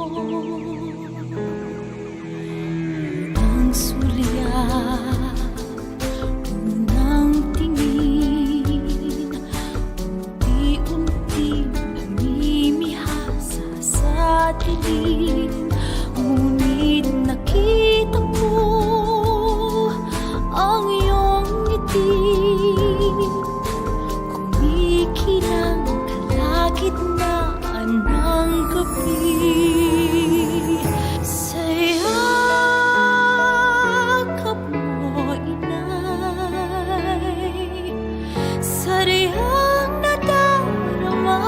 Ang sulya, unang tingin, unti-unti namimihasa sa dilim. Ngunit nakita ko ang iyong ngiti, kumikinang kalagitnaan ng gabi. Sa yakap mo, inay, sarihang nadarama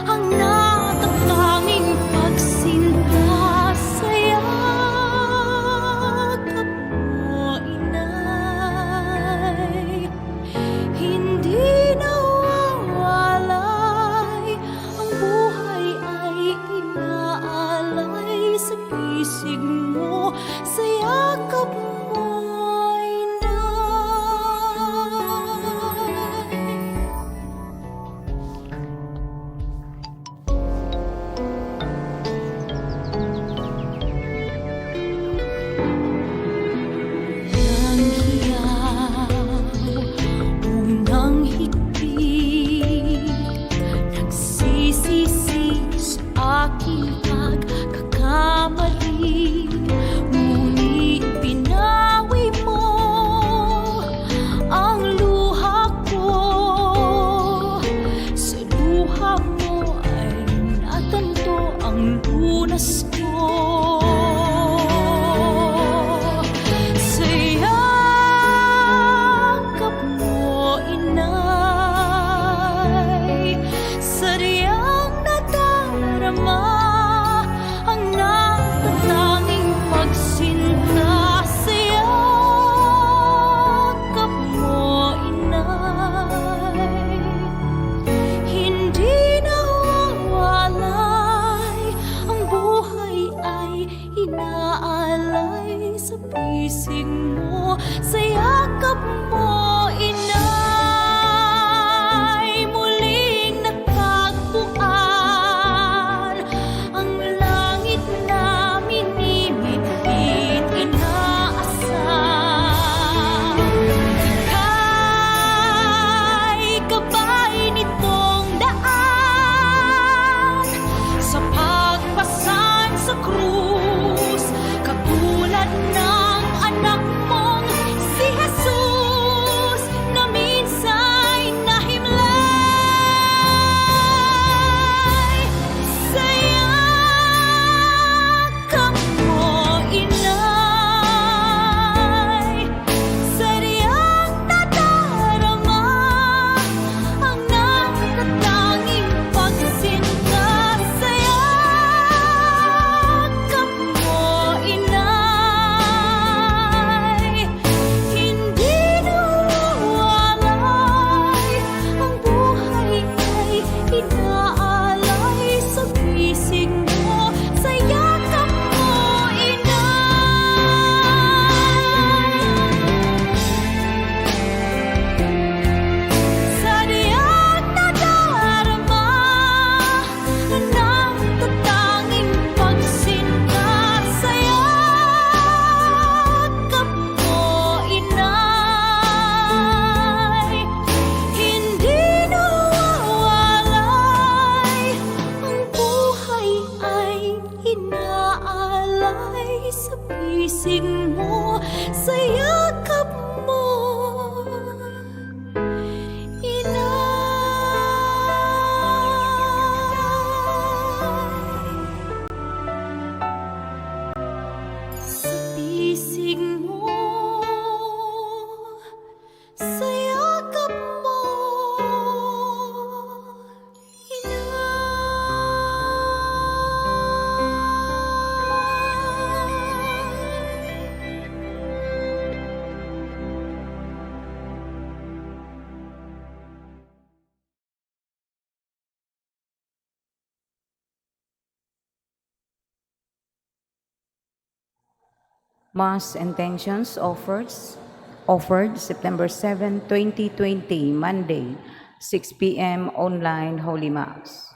ang natatanging pagsinta. Sa yakap mo, inay, hindi nawawalay, ang buhay ay inaalay sa pisig mo. Sa yakap mo, inay. Ang hiyaw, unang higpit, nagsisisi sa aking pagkakamali. Ngunit pinawi mo ang luha ko, sa luha mo ay natanto ang lunas ko. Sa yakap mo, inay, sariyang nadarama ang natatanging pagsinta. Sa yakap mo, inay, hindi nawawalay, ang buhay ay inaalay sa pisig mo. Sa yakap mo, inay, muling natagpuan ang langit na minimit-bit inaasam. Ika'y gabay nitong daan sa pagpasan sa krus, katulad ng anak mong si Jesus na minsa'y nahimlay. Sa yakap mo, inay, sariyang nadarama ang natatanging pagsinta. Sa yakap mo, inay, hindi nawawalay, ang buhay ay inaalay sa pisig mo. Sa yakap mo, inay, sariyang nadarama ang natatanging pagsinta. Sa yakap mo, inay, hindi nawawalay, ang buhay ay inaalay sa pisig mo. Sa yakap mo, inay, sa pisig mo. Sa yakap mo, Mass intentions offered September 7, 2020, Monday, 6 p.m. online Holy Mass.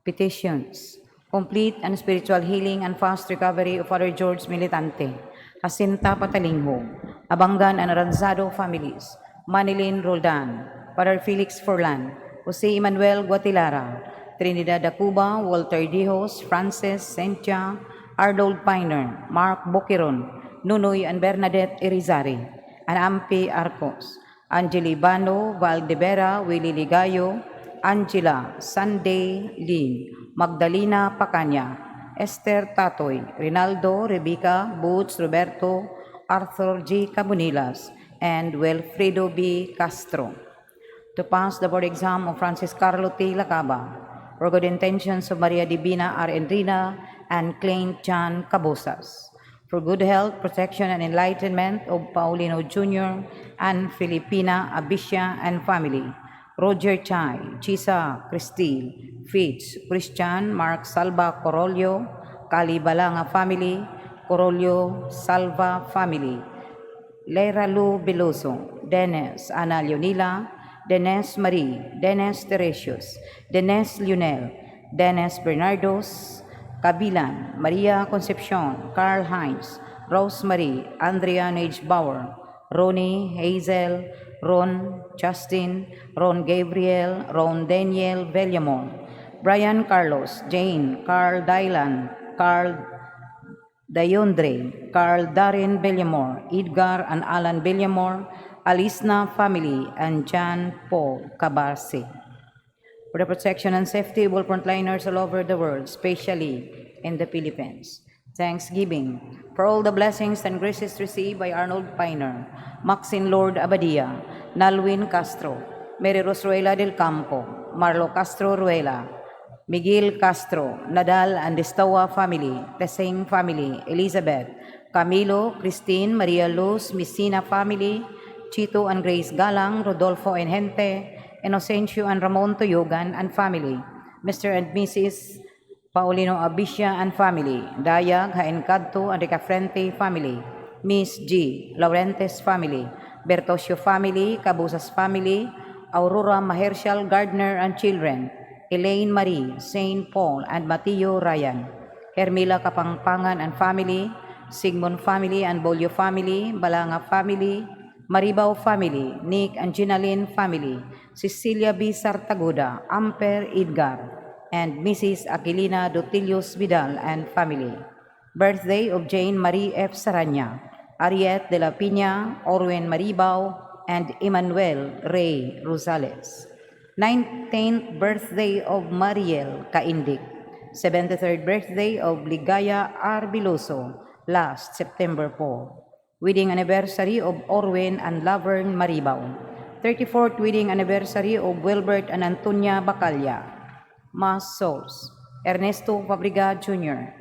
Petitions. complete and spiritual healing and fast recovery of Father George Militante, Jacinta Patalingho, Abangan and Aranzado families, Manilin Roldan, Father Felix Forlan, Jose Emmanuel Guatilara, Trinidad Acuba, Walter Dijos, Francis Sentia, Arnold Piner, Mark Boquiron, Nunoy and Bernadette Irizarry, and Ampi Arcos, Angeli Bano, Valdevera, Willie Ligayo, Angela, Sunday Lin, Magdalena Pacanya, Esther Tatoy, Rinaldo, Rebecca, Boots, Roberto, Arthur G. Cabunilas, and Wilfredo B. Castro. To pass the board exam of Francis Carlo T. Lacaba, for good intentions of Maria Divina R. Enrina and Clint John Cabosas. For good health, protection, and enlightenment of Paulino Jr. and Filipina Abicia and family. Roger Chai, Chisa Cristil, Fitz, Christian, Mark Salva Corolio, Cali Balanga family, Corolio Salva family. Leira Lu Beloso, Dennis Ana Leonila, Dennis Marie, Dennis Teresius, Dennis Lionel, Dennis Bernardos, Kabilan, Maria Concepcion, Carl Heinz, Rosemary, Andrea H. Bauer, Ronnie, Hazel, Ron, Justin, Ron Gabriel, Ron Daniel Villamon, Brian Carlos, Jane, Carl Dylan, Carl Dayondre, Carl Darren Bellamore, Edgar and Alan Bellamore, Alisna family, and John Paul Cabarse. For the protection and safety of all frontliners all over the world, especially in the Philippines. Thanksgiving for all the blessings and graces received by Arnold Piner, Maxine Lord Abadia, Nalwin Castro, Mary Rosruela del Campo, Marlo Castro Ruela, Miguel Castro, Nadal and Destawa family, Teseng family, Elizabeth, Camilo, Christine, Maria Luz, Messina family, Chito and Grace Galang, Rodolfo and Gente, Inocencio and Ramon Toyogan and family, Mr. and Mrs. Paulino Abicia and family, Dayag, Haencadto and Ricafrente family, Miss G. Laurentes family, Bertosio family, Cabusas family, Aurora Mahershal Gardner and children, Elaine Marie, Saint Paul and Mateo Ryan, Hermila Kapangpangan and family, Sigmund family and Bolio family, Balanga family, Maribao family, Nick and Ginalyn family, Cecilia B. Sartagoda, Amper Edgar, and Mrs. Aquilina Dotilios Vidal and family. Birthday of Jane Marie F. Saranya, Ariet de la Pina, Orwen Maribao, and Emmanuel Ray Rosales. 19th birthday of Mariel Kaindik. 73rd birthday of Ligaya R. Biloso, last September 4. Wedding anniversary of Orwen and Laverne Maribao. 34th wedding anniversary of Wilbert and Antonia Bacalla. Mass Souls, Ernesto Fabriga Jr.,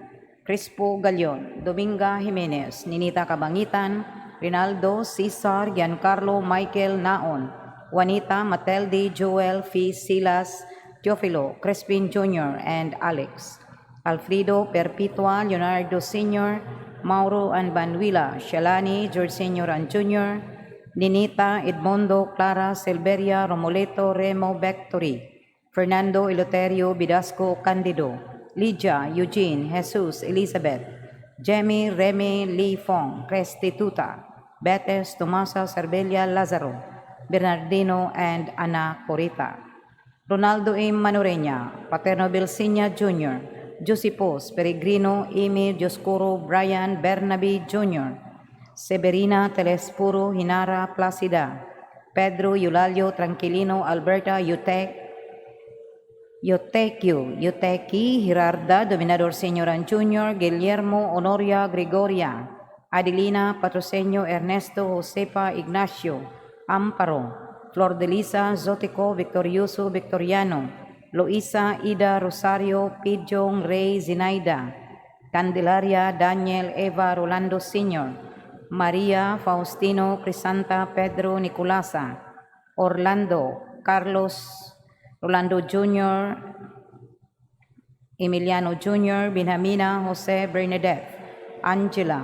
Crispo Galion, Dominga Jimenez, Ninita Kabangitan, Rinaldo, Cesar, Giancarlo, Michael Naon, Juanita, Matelde, Joel, Fee, Silas, Teofilo, Crespin Jr., and Alex. Alfredo, Perpetua, Leonardo Sr., Mauro and Banuila, Shalani, George Sr. and Jr., Ninita, Edmondo, Clara, Silveria, Romoleto, Remo, Bectory, Fernando, Eloterio, Bidasco, Candido, Lydia, Eugene, Jesus, Elizabeth, Jemmy, Remy, Lee Fong, Restituta, Betes, Tomasa, Cervelia, Lazaro, Bernardino, and Ana Corita. Ronaldo M. Manoreña, Paterno Belsinia Jr., Josipos, Peregrino, Amy, Dioscoro, Brian, Bernabe Jr., Severina, Telespuro, Hinara, Placida, Pedro, Eulalio, Tranquilino, Alberta, Yoteki, Girarda, Dominador Senior and Jr., Guillermo, Honoria, Gregoria, Adelina, Patrocinio, Ernesto, Josepa, Ignacio, Amparo, Flor de Lisa, Zotico, Victorioso, Victoriano, Loisa, Ida, Rosario, Pidjong, Rey, Zinaida, Candelaria, Daniel, Eva, Rolando Sr., Maria, Faustino, Crisanta, Pedro, Nicolasa, Orlando, Carlos, Rolando Jr., Emiliano Jr., Benjamina, Jose, Bernadette, Angela,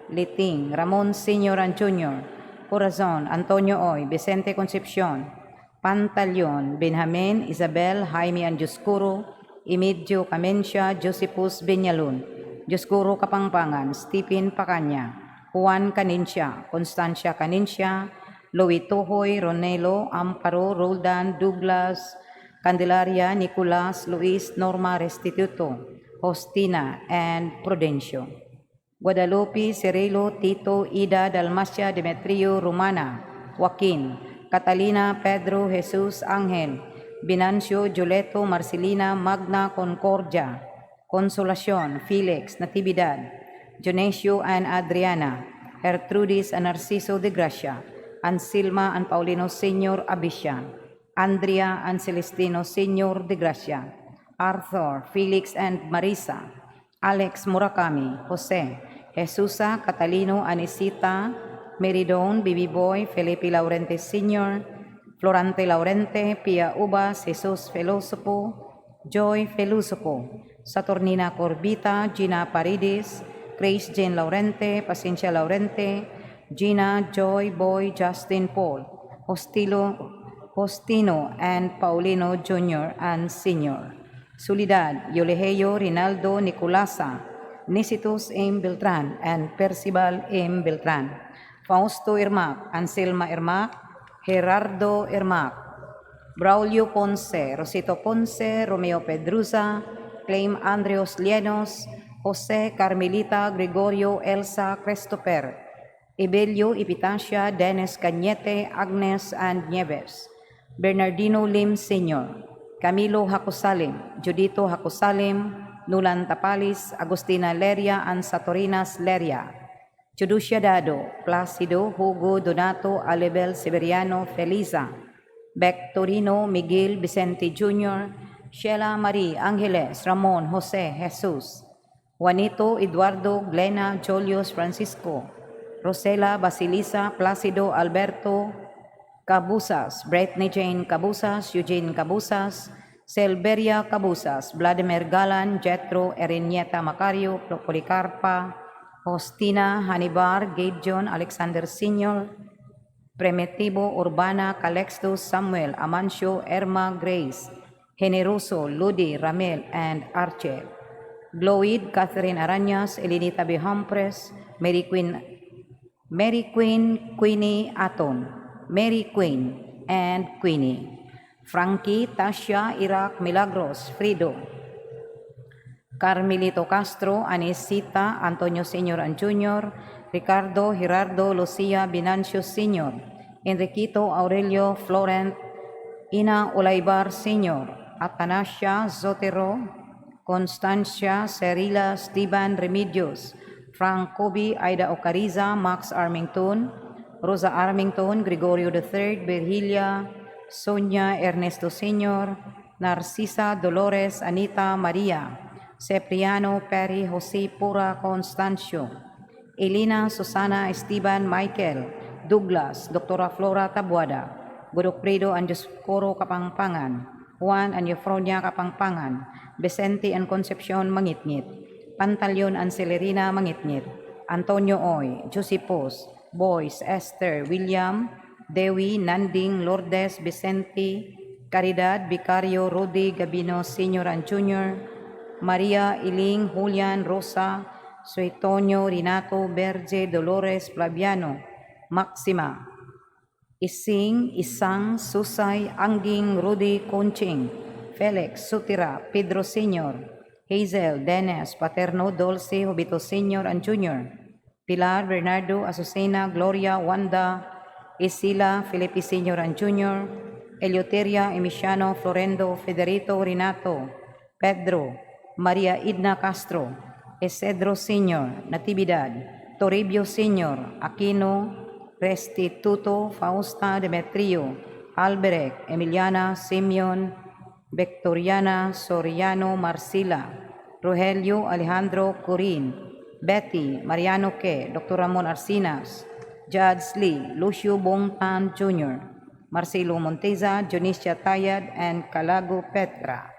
Liting, Ramon Sr. and Jr., Corazon, Antonio Oy, Vicente Concepcion, Pantaleon, Benjamin, Isabel, Jaime and Dioscuro, Imedyo Camencia, Josephus Benyalun, Dioscuro Kapangpangan, Stephen Pacanya, Juan Canincia, Constancia Canincia, Louis Tohoy, Ronelo, Amparo, Roldan, Douglas, Candelaria, Nicolas, Luis, Norma Restituto, Hostina, and Prudencio. Guadalupe, Cirilo, Tito, Ida, Dalmacia, Demetrio, Romana, Joaquin, Catalina, Pedro, Jesus, Angel, Binancio, Juleto, Marcelina, Magna, Concordia, Consolacion, Felix, Natividad, Jonesio and Adriana, Gertrudis and Narciso de Gracia, Anselma and Paulino Senior Abisha, Andrea and Celestino Senior de Gracia, Arthur, Felix and Marisa, Alex Murakami, Jose, Jesusa, Catalino, Anisita, Meridon, Bibi Boy, Felipe Laurente Sr., Florante Laurente, Pia Ubas, Jesus Felosopo, Joy Felosopo, Saturnina Corbita, Gina Paredes, Grace Jane Laurente, Paciencia Laurente, Gina, Joy, Boy, Justin Paul, Hostino, and Paulino Jr. and Sr. Solidad, Yoleheyo, Rinaldo, Nicolasa, Nicitus M. Beltran, and Percival M. Beltran. Fausto Irmac, Anselma Irmac, Gerardo Irmac, Braulio Ponce, Rosito Ponce, Romeo Pedruza, Claim Andreos Lienos, Jose Carmelita, Gregorio, Elsa Christopher, Ebelio Ipitacia, Dennis Cañete, Agnes and Nieves, Bernardino Lim Sr., Camilo Hacosalim, Judito Hacosalim, Nulan Tapalis, Agustina Leria, and Satorinas Leria, Juducia Dado, Placido, Hugo, Donato, Alebel, Severiano, Feliza, Beck Torino, Miguel, Vicente Jr., Sheila Marie, Angeles, Ramon, Jose, Jesus, Juanito, Eduardo, Glena, Julius, Francisco, Rosela, Basilisa, Placido, Alberto, Cabusas, Britney Jane Cabusas, Eugene Cabusas, Selberia Cabusas, Vladimir Galan, Jetro, Erinieta Macario, Policarpa, Hostina, Hanibar, Gideon, Alexander Sr., Primitivo, Urbana, Calexto, Samuel, Amancio, Erma, Grace, Generoso, Ludi, Ramel, and Archel. Gloid, Catherine Arañas, Elinita B. Humphres, Mary Queen, Queenie Aton, Mary Queen, and Queenie. Frankie, Tasha, Iraq, Milagros, Frido, Carmelito Castro, Anisita, Antonio Sr. and Jr., Ricardo, Gerardo, Lucia, Binancio Sr., Enriquito, Aurelio, Florent, Ina Olaibar Sr., Atanasia, Zotero, Constancia, Cerila, Steven Remedios, Frank Kobe, Aida Ocariza, Max Armington, Rosa Armington, Gregorio III, Virgilia, Sonia, Ernesto Sr., Narcisa, Dolores, Anita, Maria, Cipriano, Perry, Jose, Pura, Constancio, Elena, Susana, Esteban, Michael, Douglas, Dr. Flora Tabuada, Godofredo and Dioscoro Kapangpangan, Juan and Eufronia Kapangpangan, Vicente and Concepcion Mangitngit, Pantaleon and Celerina Mangitngit, Antonio Oy, Josepos, Boyce, Esther, William, Dewi, Nanding, Lourdes, Vicente, Caridad, Vicario, Rudy, Gabino, Sr. and Jr., Maria, Iling, Julian, Rosa, Suetonio, Renato, Berge, Dolores, Flaviano, Maxima, Ising, Isang, Susay, Angging, Rudy, Conching, Felix, Sutira, Pedro Sr., Hazel, Dennis, Paterno, Dulce, Hobito Sr. and Jr., Pilar, Bernardo, Azucena, Gloria, Wanda, Isila, Felipe Sr. and Jr., Eleuteria, Emiciano, Florendo, Federico, Renato, Pedro, Maria Idna Castro, Esedro Sr., Natividad, Toribio Sr., Aquino, Restituto, Fausta, Demetrio, Albrecht, Emiliana, Simeon, Victoriana, Soriano, Marcila, Rogelio, Alejandro, Corin, Betty, Mariano Ke, Dr. Ramon Arcinas, Judge Lee, Lucio Bongtan Jr., Marcelo Monteza, Dionisia Tayad, and Calago Petra.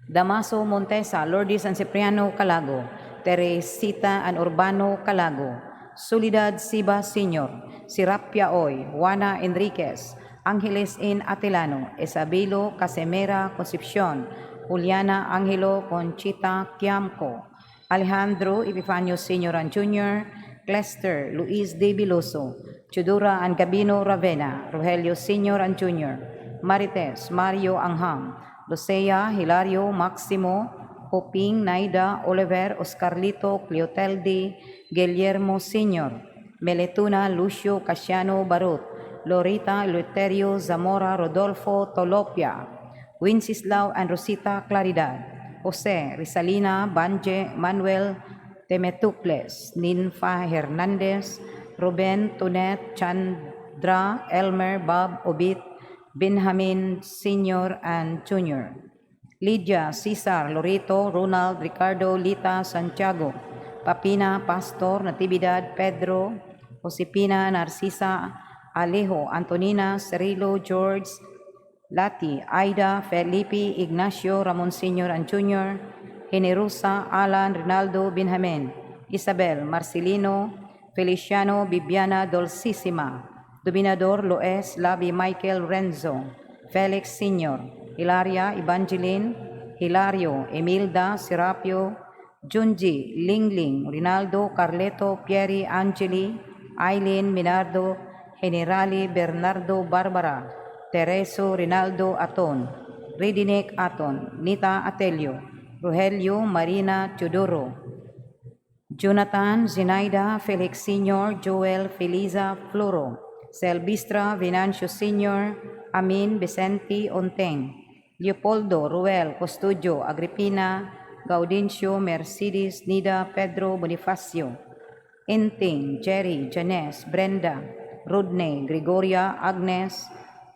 Damaso Montesa, Lourdes and Cipriano Calago, Teresita and Urbano Calago, Soledad Siba Sr., Sirapia Oy, Juana Enriquez, Angeles N. Atilano, Isabelo Casemera Concepcion, Juliana Angelo Conchita Quiamco, Alejandro Epifanio Sr. and Jr., Clester Luis De Biloso, Chudura and Gabino Ravena, Rogelio Sr. and Jr., Marites Mario Angham, Lucea Hilario Maximo, Poping Naida Oliver Oscarlito Cleoteldi Guillermo Sr., Meletuna Lucio Casiano Barut, Lorita Eleuterio Zamora Rodolfo Tolopia, Wenceslao and Rosita Claridad, Jose Rizalina Banje Manuel Temetucles, Ninfa Hernandez, Ruben Tunet Chandra Elmer Bob Obit, Benjamin Sr. and Jr., Lydia Cesar Loreto Ronald Ricardo Lita Santiago, Papina Pastor Natividad Pedro, Josepina Narcisa Alejo Antonina Cirilo George Lati Aida Felipe Ignacio Ramon Sr. and Jr., Generosa Alan Rinaldo Benjamin, Isabel Marcelino Feliciano Bibiana Dulcissima, Dominador Loes Labi Michael Renzo, Felix Sr., Hilaria Evangeline, Hilario Emilda Serapio, Junji Lingling, Rinaldo Carleto Pieri Angeli, Aileen Minardo, Generali Bernardo Barbara, Tereso Rinaldo Aton, Ridinek Aton, Nita Atelio, Rogelio Marina Teodoro, Jonathan Zenaida Felix Sr., Joel Feliza Floro, Selbistra Venancio Sr., Amin Vicente Onteng, Leopoldo Ruel Custodio Agripina, Gaudencio Mercedes Nida Pedro Bonifacio, Enting Jerry Janes Brenda, Rodney Gregoria Agnes,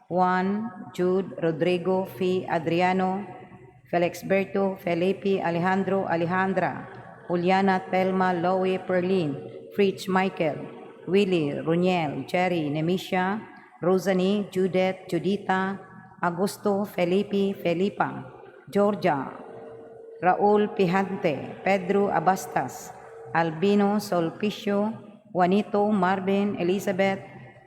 Juan Jude Rodrigo Fi Adriano, Felix Berto Felipe Alejandro Alejandra, Juliana Telma Loe Perlin, Fritz Michael, Willie Runiel Jerry Nemisha, Rosani Judith Judita, Augusto Felipe Felipa, Georgia Raul Pijante, Pedro Abastas, Albino Solpicio, Juanito Marvin Elizabeth,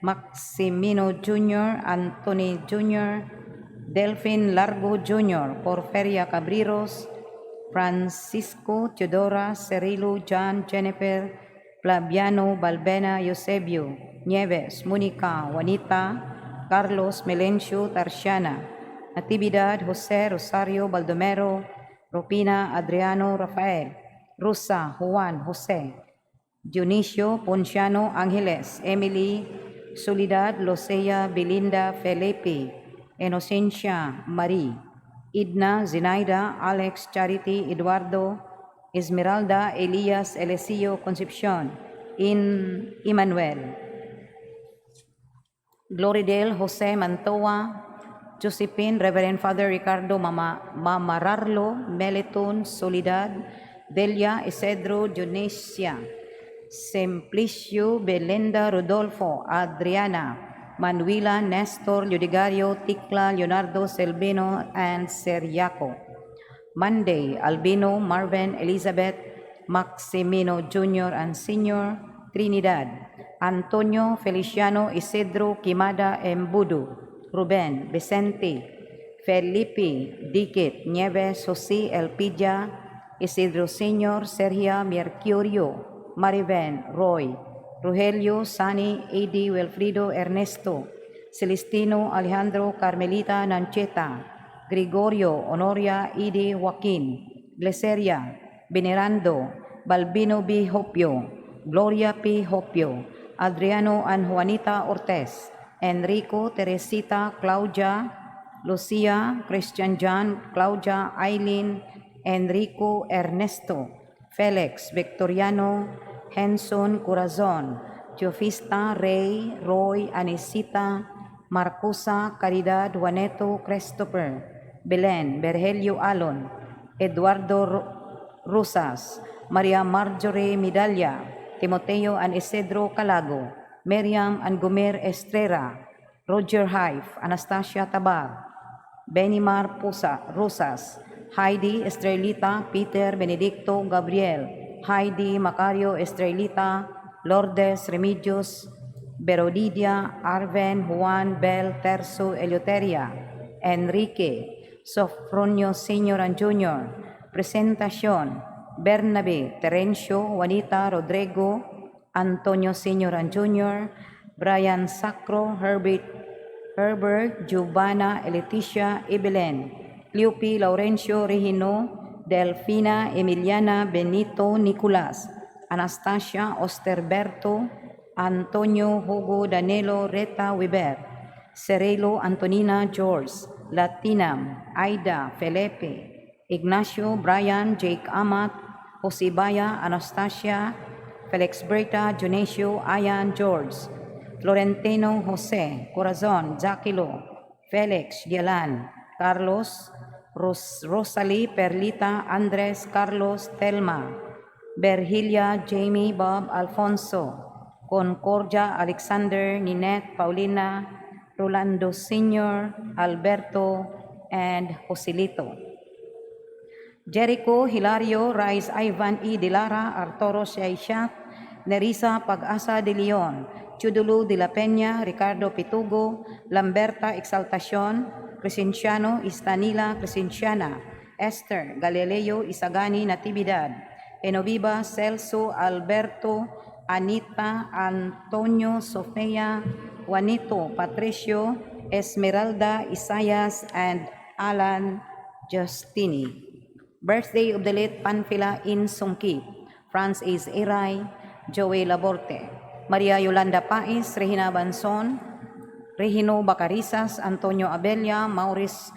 Maximino Jr., Anthony Jr., Delphin Largo Jr., Porferia Cabriros, Francisco Teodora Cirilo John Jennifer, Flaviano Balbena Eusebio, Nieves Monica Juanita, Carlos Melencio Tarsiana, Natividad Jose Rosario Baldomero, Rupina Adriano Rafael, Rosa Juan Jose, Dionisio Ponciano Angeles, Emily Soledad Losea Belinda Felipe, Inocencia Marie, Idna Zenaida Alex Charity Eduardo, Esmeralda Elias Elesio Concepcion, Emmanuel, Gloridel Jose Mantoa, Josephine, Reverend Father Ricardo Mamararlo, Meliton Soledad, Delia Isidro Dionesia, Simplicio Belinda Rodolfo, Adriana, Manuela Nestor Ludigario, Tikla Leonardo Selbino, and Seriaco. Monday, Albino Marvin Elizabeth, Maximino Jr. and Sr., Trinidad, Antonio Feliciano Isidro Quimada Embudo, Ruben Vicente, Felipe Dikit Nieves, Jose Elpidia, Isidro Sr., Sergia Mercurio, Mariven Roy, Rogelio Sani, Edi Wilfrido Ernesto, Celestino Alejandro Carmelita Nancheta, Gregorio Honoria Edi Joaquin, Gleseria Venerando, Balbino B. Hopio, Gloria P. Hopio, Adriano and Juanita Ortez, Enrico Teresita Claudia, Lucia Christian John, Claudia Eileen, Enrico Ernesto, Felix Victoriano, Henson Corazon, Teofista Rey, Roy Anisita, Marcosa Caridad Juaneto Christopher, Belen Berhelio Alon, Eduardo Rosas, Maria Marjorie Medalla, Timoteo and Isidro Calago, Miriam and Gomer Estrera, Roger Haif, Anastasia Tabar, Benimar Rosas, Heidi Estrelita, Peter Benedicto Gabriel, Heidi Macario Estrelita, Lourdes Remedios, Berodidia, Arven, Juan Bel Terzo Eleuteria, Enrique, Sofronio Sr. and Jr., Presentacion, Bernabe, Terencio, Juanita, Rodrigo, Antonio Sr. and Jr., Brian Sacro, Herbert, Giovanna, Leticia, Evelyn, Liupi, Laurencio, Regino, Delfina, Emiliana, Benito, Nicolas, Anastasia, Osterberto, Antonio, Hugo, Danilo, Reta, Weber, Cerelo, Antonina, George, Latinam, Aida, Felipe, Ignacio, Brian, Jake Amat, Josibaya, Anastasia, Felix Berta, Dionisio, Ayan, George, Florentino, Jose, Corazon, Jaquilo, Felix, Gialan, Carlos, Rosalie, Perlita, Andres, Carlos, Telma, Berhilia, Jamie, Bob, Alfonso, Concordia, Alexander, Ninette, Paulina, Rolando Sr., Alberto, and Joselito. Jericho, Hilario, Rice, Ivan E. Dilara, Arturo Shaishat, Nerissa Pag-asa de Leon, Chudulu de la Peña, Ricardo Pitugo, Lamberta Exaltacion, Crescenciano, Istanila, Crescenciana, Esther, Galileo, Isagani, Natividad, Enoviva, Celso, Alberto, Anita, Antonio, Sofia, Juanito, Patricio, Esmeralda, Isayas, and Alan Justini. Birthday of the late Panfila in Songki, Franz Ace Eray, Joey Laborte, Maria Yolanda Pais, Regina Banson, Regino Bacarizas, Antonio Abella, Maurice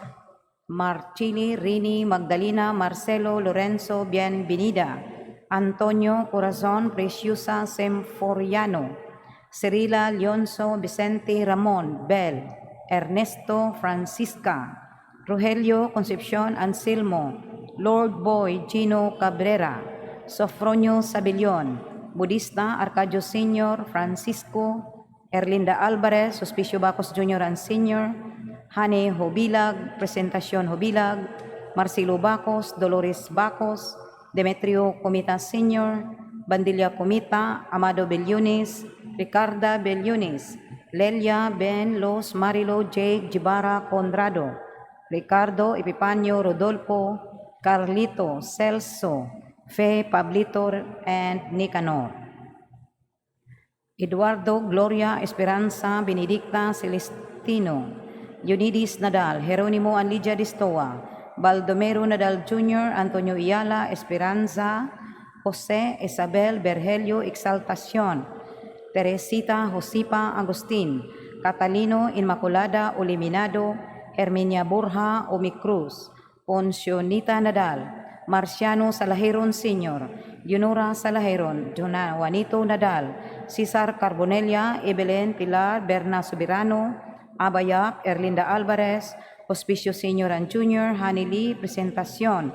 Marchili, Rini, Magdalena, Marcelo, Lorenzo, Bienvenida, Antonio Corazon, Preciosa, Semforiano, Cirila, Leonzo, Vicente, Ramon, Bel, Ernesto, Francisca, Rogelio, Concepcion, Anselmo, Lord Boy, Gino Cabrera, Sofronio Sabillon, Budista, Arcadio Sr., Francisco, Erlinda Alvarez, Hospicio Bacos Jr. and Sr., Hane Hobilag, Presentacion Hobilag, Marcelo Bacos, Dolores Bacos, Demetrio Comita Sr., Bandilla Comita, Amado Bellunes, Ricarda Bellunes, Lelia Ben Los, Marilo Jake Gibara Conrado, Ricardo Epipanio Rodolfo, Carlito, Celso, Fe, Pablito, and Nicanor. Eduardo, Gloria, Esperanza, Benedicta, Celestino, Eunides Nadal, Jeronimo and Lydia Distoa, Baldomero Nadal Jr., Antonio Iala, Esperanza, Jose, Isabel, Bergelio, Exaltacion, Teresita, Josipa, Agustin, Catalino, Inmaculada, Oliminado, Herminia Borja, Omicruz, Poncionita Nadal, Marciano Salajeron Sr., Yunora Salajeron, Juanito Nadal, Cesar Carbonelia, Evelyn Pilar, Berna Soberano, Abayap, Erlinda Alvarez, Hospicio Sr. and Jr., Hanili Presentacion,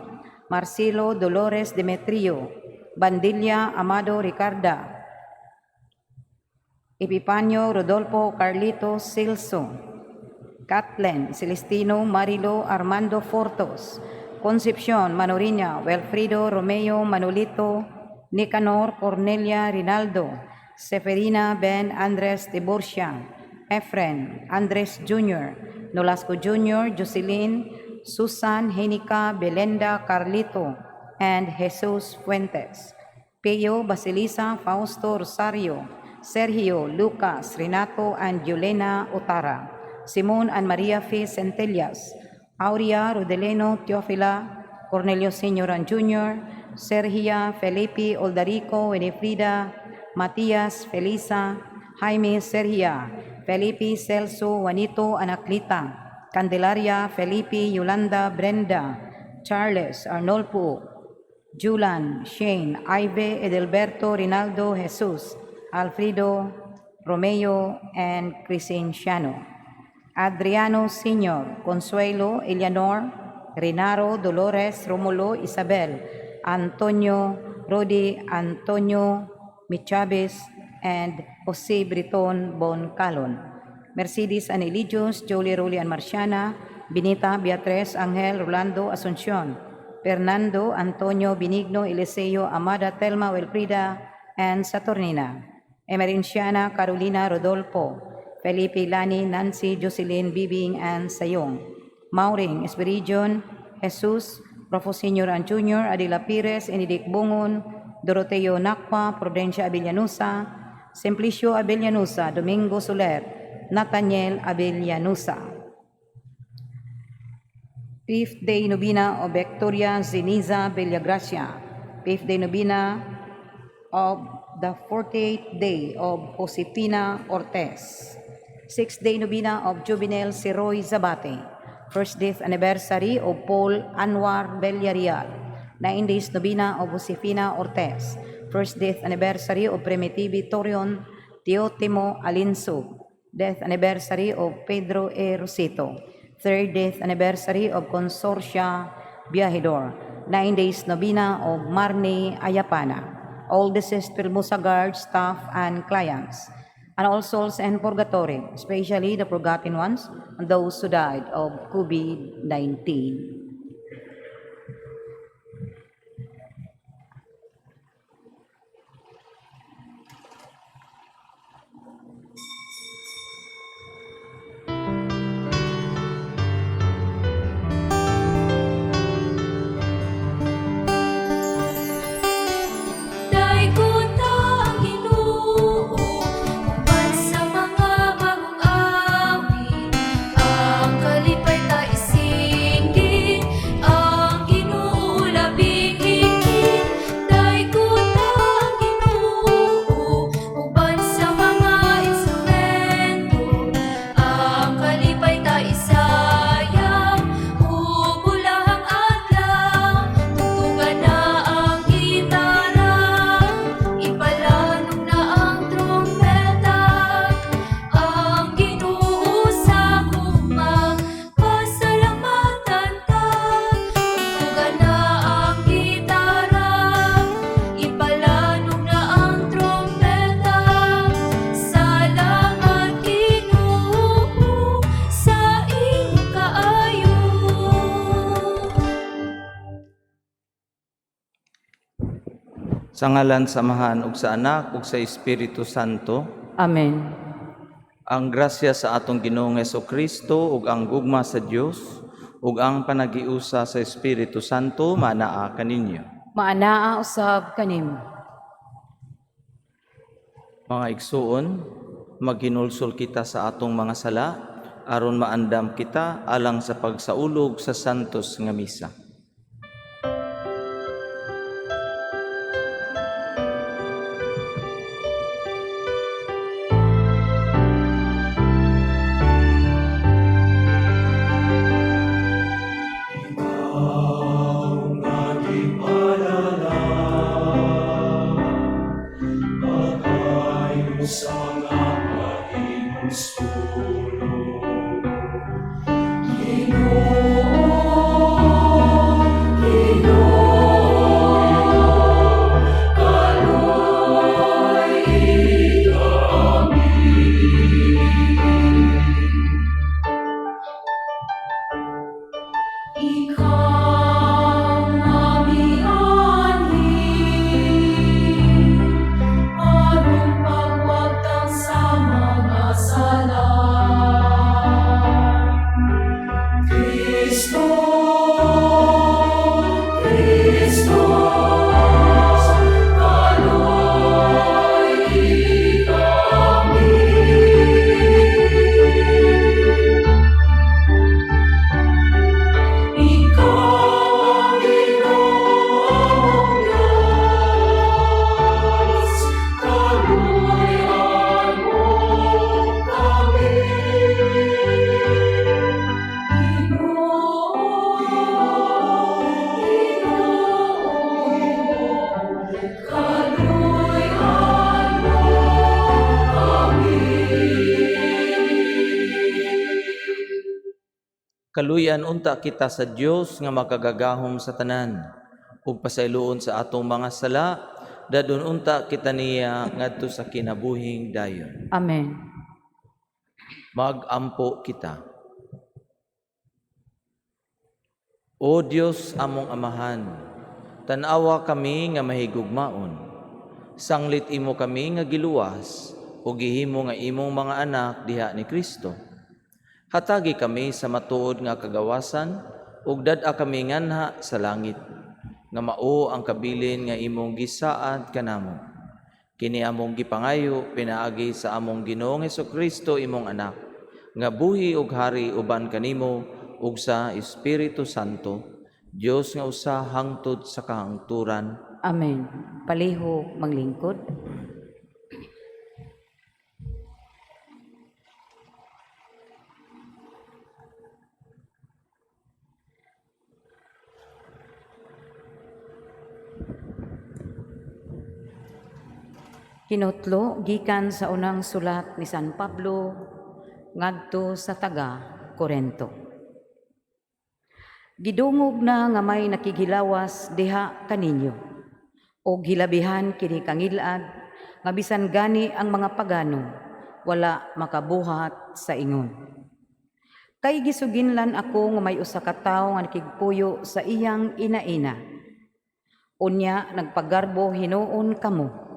Marcelo Dolores Demetrio, Bandilla Amado Ricarda, Epipanio Rodolfo Carlito Celso, Kathleen Celestino Marilo Armando Fortos, Concepcion Manoriña, Wilfrido Romeo Manolito, Nicanor Cornelia Rinaldo, Seferina Ben Andres de Borsia, Efren Andres Jr., Nolasco Jr., Jocelyn, Susan, Henica, Belenda, Carlito, and Jesus Fuentes, Peyo, Basilisa, Fausto, Rosario, Sergio, Lucas, Renato, and Yulena Otara, Simon and Maria Fe Centellas, Aurea, Rodeleno, Teofila, Cornelio Sr. and Jr., Sergia, Felipe, Oldarico, Winifrida, Matias, Felisa, Jaime, Sergia, Felipe, Celso, Juanito, Anaclita, Candelaria, Felipe, Yolanda, Brenda, Charles, Arnolfo, Julan, Shane, Ive, Edelberto, Rinaldo, Jesus, Alfredo, Romeo, and Crescenciano. Adriano Sr., Consuelo, Eleanor, Renaro, Dolores, Romulo, Isabel, Antonio, Rodi, Antonio, Michabes, and Jose Briton Boncalon. Mercedes and Eligios, Jolie, Roli, and Marciana, Benita, Beatriz, Angel, Rolando, Asuncion, Fernando, Antonio, Benigno, Eliseo, Amada, Telma, Wilfrida, and Saturnina. Emerenciana, Carolina, Rodolfo, Felipe, Lani, Nancy, Jocelyn, Bibing, and Sayong. Mauring Espiridion, Jesus, Rufo Sr. and Jr., Adela Pires, Enidic Bungon, Doroteo Nakpa, Prudencia Abellanusa, Simplicio Abellanusa, Domingo Soler, Nathaniel Abellanusa. Fifth Day Novena of Victoria Zeniza Villagracia. Fifth Day Novena of the 48th Day of Josefina Ortez. Sixth Day Novena of Juvenel Siroy Zabate. First Death Anniversary of Paul Anwar Villarreal. 9 Days Novena of Josefina Ortez. First Death Anniversary of Primitivi Torion Teotimo Alinso. Death Anniversary of Pedro E. Rosito. Third Death Anniversary of Consortia Viajidor. 9 Days Novena of Marne Ayapana. All deceased Filmosa Guard, staff, and clients, and all souls in purgatory, especially the forgotten ones and those who died of COVID-19. Sa ngalan samahan ug sa Anak ug sa Espiritu Santo. Amen. Ang grasya sa atong Ginoong Hesukristo ug ang gugma sa Dios ug ang panagiusa sa Espiritu Santo manaa kaninyo. Maanaa usab kanim. Mga igsuon, maghinulsol kita sa atong mga sala aron maandam kita alang sa pagsaulog sa santos nga misa. Kaluyan unta kita sa Dios nga makagagahom sa tanan ug pasayloon sa atong mga sala dadon unta kita niya ngadto sa kinabuhing dayon. Amen. Magampo kita. O Dios among amahan, tan-awa kami nga mahigugmaon. Sanglit imo kami nga giluwas ug gihimo nga imong mga anak diha ni Kristo. Hatagi kami sa matuod nga kagawasan, ug dad-a kami nganha sa langit. Nga mao ang kabilin nga imong gisaad kanamo. Kini among gipangayo pinaagi sa among Ginoong Hesukristo imong anak, nga buhi ug hari uban kanimo ug sa Espiritu Santo, Dios nga usa hangtod sa kahangturan. Amen. Paliho manglingkod. Kinutlo gikan sa unang sulat ni San Pablo ngadto sa taga Korento. Gidungog na nga may nakigilawas diha kaninyo o gilabihan kini kangilad nga bisan gani ang mga pagano wala makabuhat sa ingon. Kay gisuginlan ako nga may usa ka tawo nga nakigpuyo sa iyang ina-ina. Unya nagpagarbo hinuon kamo.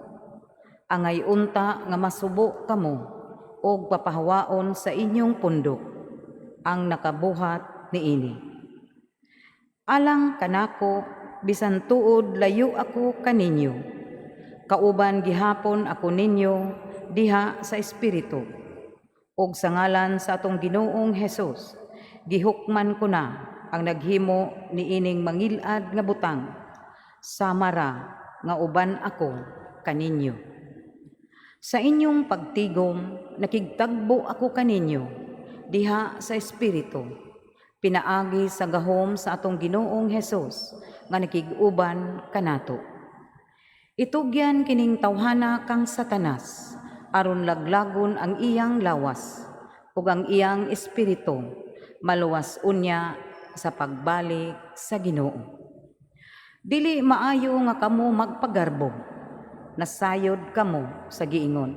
Angay unta nga masubo kamo o papahawaon sa inyong pundok ang nakabuhat niini. Alang kanako bisan tuod layo ako kaninyo, kauban gihapon ako ninyo diha sa espiritu, ug sa ngalan sa atong Ginoong Hesus gihukman ko na ang naghimo niining mangilad nga butang, samara nga uban ako kaninyo. Sa inyong pagtigom, nakigtagbo ako kaninyo, diha sa Espiritu, pinaagi sa gahom sa atong Ginoong Hesus, nga nakiguban kanato. Itugyan kining tawhana kang Satanas, aron laglagon ang iyang lawas, ug ang iyang Espiritu, maluwas unya sa pagbalik sa Ginoo. Dili maayo nga kamo magpagarbo, nasayod kamo sa giingon.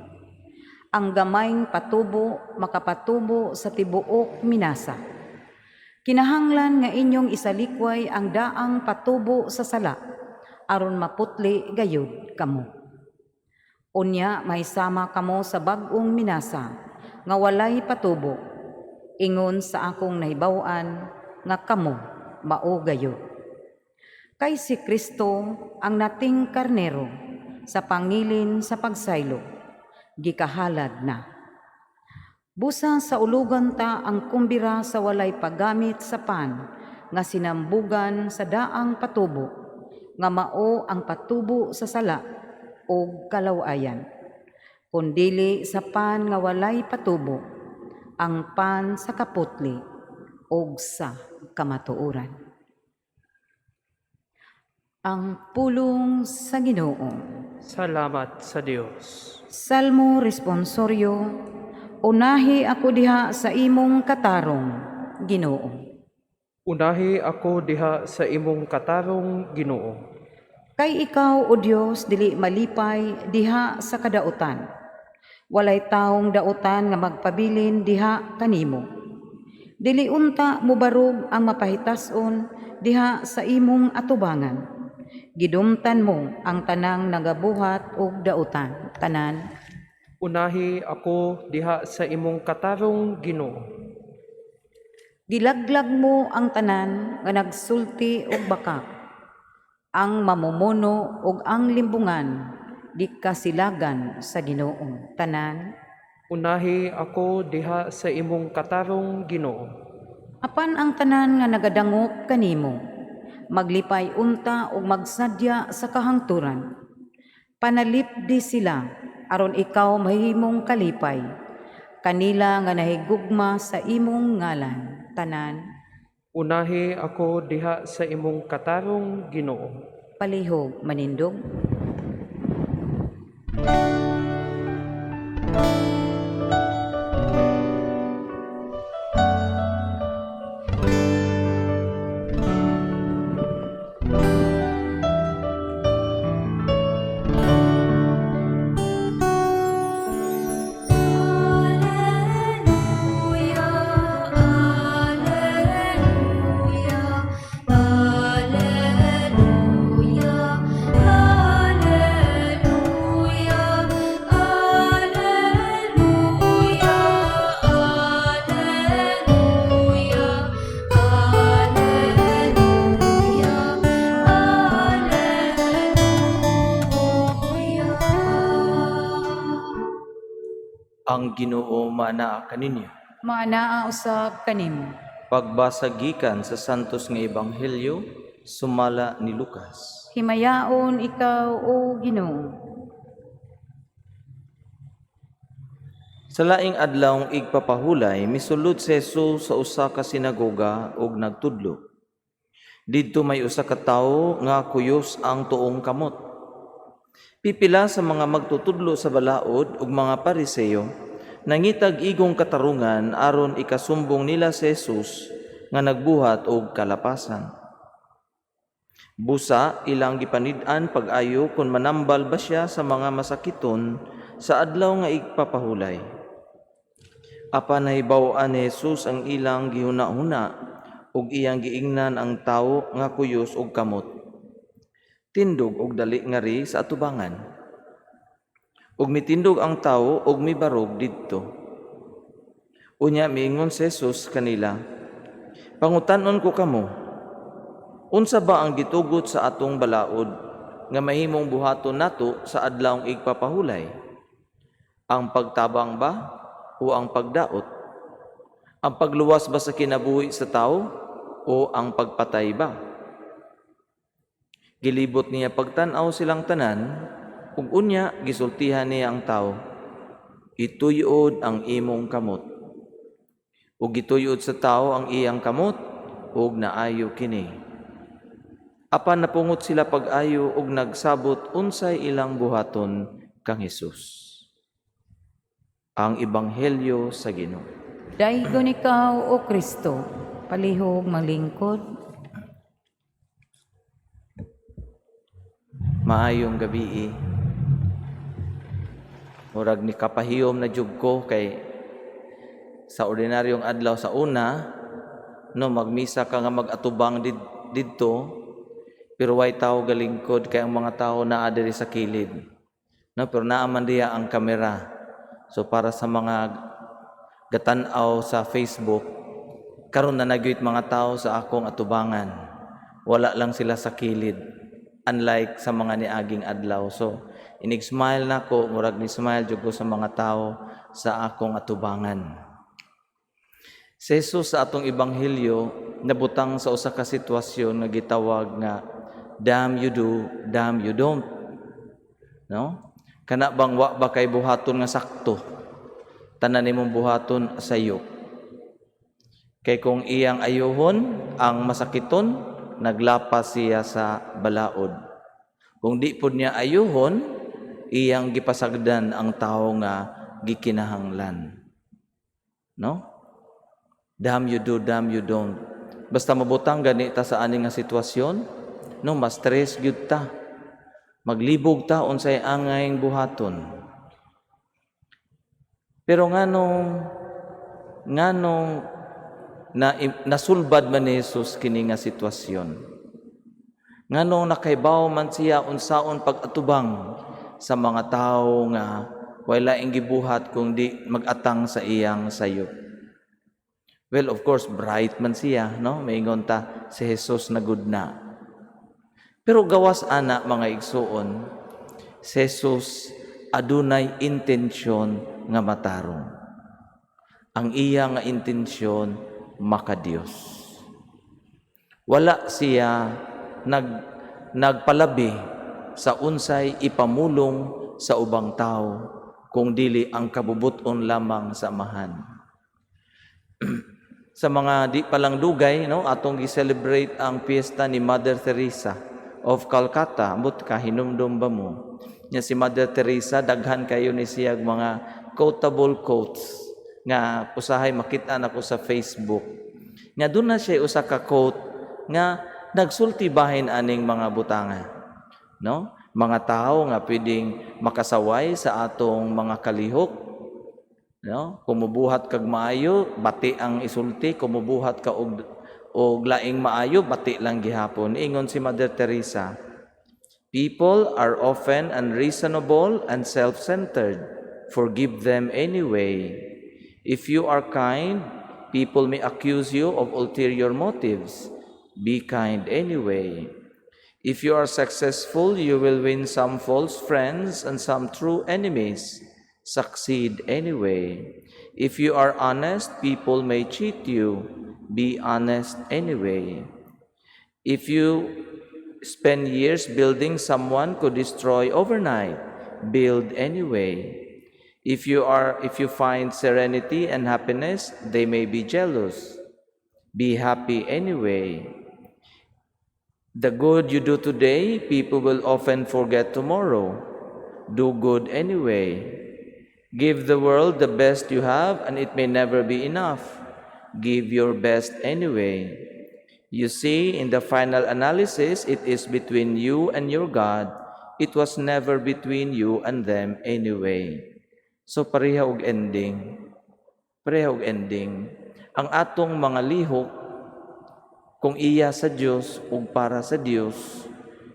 Ang gamayng patubo makapatubo sa tibuok minasa. Kinahanglan nga inyong isalikway ang daang patubo sa sala aron maputli gayud kamo. Unya mahisama kamo sa bag-ong minasa nga walay patubo, ingon sa akong nahibaw-an nga kamo mao gayud. Kay si Kristo ang nating karnero sa pangilin sa pagsaylo, gikahalad na. Busa sa ulugan ta ang kumbira sa walay paggamit sa pan, nga sinambugan sa daang patubo, nga mao ang patubo sa sala o kalawayan. Kundili sa pan nga walay patubo, ang pan sa kaputli o sa kamatuoran. Ang pulong sa Ginoo. Salamat sa Diyos. Salmo responsoryo. Unahi ako diha sa imong katarong, Ginoo. Unahi ako diha sa imong katarong, Ginoo. Kay ikaw, O Dios, dili malipay diha sa kadautan. Walay taong dautan nga magpabilin diha kanimo. Dili unta mubarog ang mapahitason diha sa imong atubangan. Gidumtan mo ang tanang nagabuhat ug dautan, tanan. Unahi ako diha sa imong katarong, Ginoo. Gilaglag mo ang tanan nga nagsulti ug bakak, ang mamumuno ug ang limbungan, di kasilagan sa Ginoo, tanan. Unahi ako diha sa imong katarong, Ginoo. Apan ang tanan nga nagadangop kanimo, maglipay unta ug magsadya sa kahangturan. Panalipdi sila aron ikaw mahimong kalipay. Kanila nga nahigugma sa imong ngalan, tanan. Unahi ako diha sa imong katarong, Ginoo. Palihog manindog. Alleluia, alleluia, alleluia. Ang Ginoo manaa kaninyo. Maanaa usab kanim. Pagbasagikan sa santos nga ebanghelyo sumala ni Lucas. Himayaon ikaw o Ginoo. Sa laing adlawng igpapahulay, misulod si Jesus sa usa ka sinagoga ug nagtudlo. Didto may usa ka tawo nga kuyos ang tuong kamot. Pipila sa mga magtutudlo sa balaod ug mga Pariseo nangitag igong katarungan aron ikasumbong nila si Jesus nga nagbuhat og kalapasan. Busa ilang gipanid-an pag-ayo kung manambal ba siya sa mga masakiton sa adlaw nga igpapahulay. Apan nahibaw-an ni Jesus ang ilang gihuna-huna ug iyang giingnan ang tawo nga kuyos og kamot. Tindog og dali ngari sa atubangan. Ug mitindog ang tawo ug mibarog didto. Unya miingon si Jesus kanila, "Pangutan-on ko kamo, unsa ba ang gitugot sa atong balaod nga mahimong buhaton nato sa adlawng igpapahulay? Ang pagtabang ba o ang pagdaot? Ang pagluwas ba sa kinabuhi sa tao o ang pagpatay ba?" Gilibot niya pagtan-aw silang tanan, ug unya gisultihan niya ang tao, "Ituyod ang imong kamot." Ug gituyod sa tao ang iyang kamot, ug naayo kini. Apan napungot sila pag-ayo ug nagsabot unsay ilang buhaton kang Hesus. Ang ebanghelyo sa Ginoo. Daigon ikaw o Kristo, palihog malingkod. Maayong gabi. Murag ni kapahiyom na jud ko kay sa ordinaryong adlaw sa una, no magmisa ka nga mag-atubang didto, pero way tao galingkod kay ang mga tao naa diri sa kilid. No, pero naaman diya ang kamera. So para sa mga gatan-aw sa Facebook, karon na nagyuit mga tao sa akong atubangan. Wala lang sila sa kilid. Unlike sa mga niaging adlaw. So, inig-smile na ko, murag ni smile jud ko sa mga tao sa akong atubangan. Si Jesus sa atong ebanghelyo nabutang sa usa ka sitwasyon nga gitawag nga damn you do, damn you don't. No? Kana bang wa ba kay buhaton nga sakto? Tanan nimong buhaton sayo. Kay kung iyang ayuhon ang masakiton, naglapas siya sa balaod. Kung di pud niya ayuhon, iyang gipasagdan ang tao nga gikinahanglan. No? Damn you do, damn you don't. Basta mabutang gani ta sa ani nga sitwasyon, no mas stress gyud ta. Maglibog ta unsay angayng buhaton. Pero nganong nasulbad man ni Jesus kini nga sitwasyon. Nganong nakaibaw man siya unsaon pag-atubang sa mga tawo nga wala ing gibuhat kung di mag-atang sa iyang sayop. Well, of course, bright man siya, no? Maingon ta si Jesus na good na. Pero gawas ana mga igsuon, si Jesus adunay intensyon nga matarong. Ang iya nga intensyon makadiyos. Wala siya nagpalabi sa unsay ipamulong sa ubang tao kung dili ang kabubuton lamang sa amahan. Sa mga di palang dugay, no, atong gi-celebrate ang piyesta ni Mother Teresa of Calcutta. Ambot ka hinumdum ba mo? Nya si Mother Teresa daghan kayo ni siya mga quotable quotes nga usahay makita nako sa Facebook. Nga doon na siya usa ka quote nga nagsulti bahin aning mga butanga. No? Mga tao nga pwedeng makasaway sa atong mga kalihok. No? Kumubuhat kag maayo, bati ang isulti. Kumubuhat ka og laing maayo, bati lang gihapon. Ingon si Mother Teresa, people are often unreasonable and self-centered. Forgive them anyway. If you are kind, people may accuse you of ulterior motives. Be kind anyway. If you are successful, you will win some false friends and some true enemies. Succeed anyway. If you are honest, people may cheat you. Be honest anyway. If you spend years building, someone could destroy overnight. Build anyway. If you find serenity and happiness, they may be jealous. Be happy anyway. The good you do today, people will often forget tomorrow. Do good anyway. Give the world the best you have, and it may never be enough. Give your best anyway. You see, in the final analysis, it is between you and your God. It was never between you and them anyway. So pareha og ending. Pareha og ending. Ang atong mga lihok, kung iya sa Dios ug para sa Dios,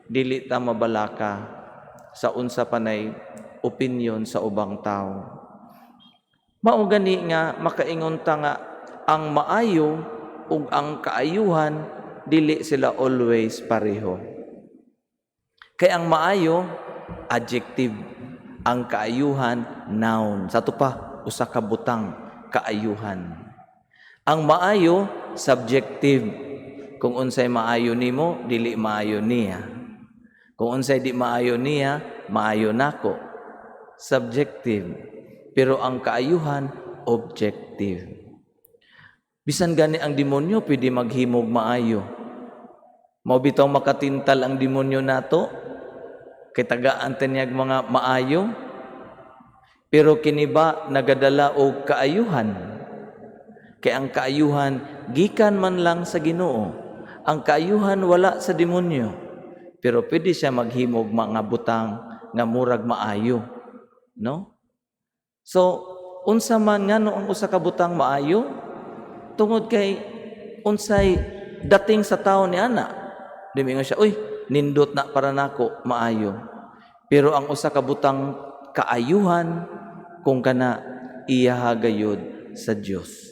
dili ta mabalaka sa unsa panay opinyon sa ubang tao. Mao gani nga makaingon ta nga ang maayo ug ang kaayuhan dili sila always pareho. Kay ang maayo adjective, ang kaayuhan noun. Sa to pa usa ka butang kaayuhan. Ang maayo subjective. Kung unsay maayo nimo, dili maayo niya. Kung unsay di maayo niya, maayo nako. Subjective. Pero ang kaayuhan, objective. Bisan gani ang demonyo, pwede maghimog maayo. Mao bitaw makatintal ang demonyo nato, kay tagaan tanyag mga maayo. Pero kini ba nagadala og kaayuhan? Kay ang kaayuhan, gikan man lang sa Ginoo. Ang kaayuhan wala sa demonyo, pero pwede siya maghimog mga butang nga murag maayo, no? So, unsa man ngano ang usa ka butang maayo? Tungod kay unsay dating sa tawo ni ana. Dili nga siya, uy, nindot na para nako maayo. Pero ang usa ka butang kaayuhan kung kana iya hagayod sa Dios.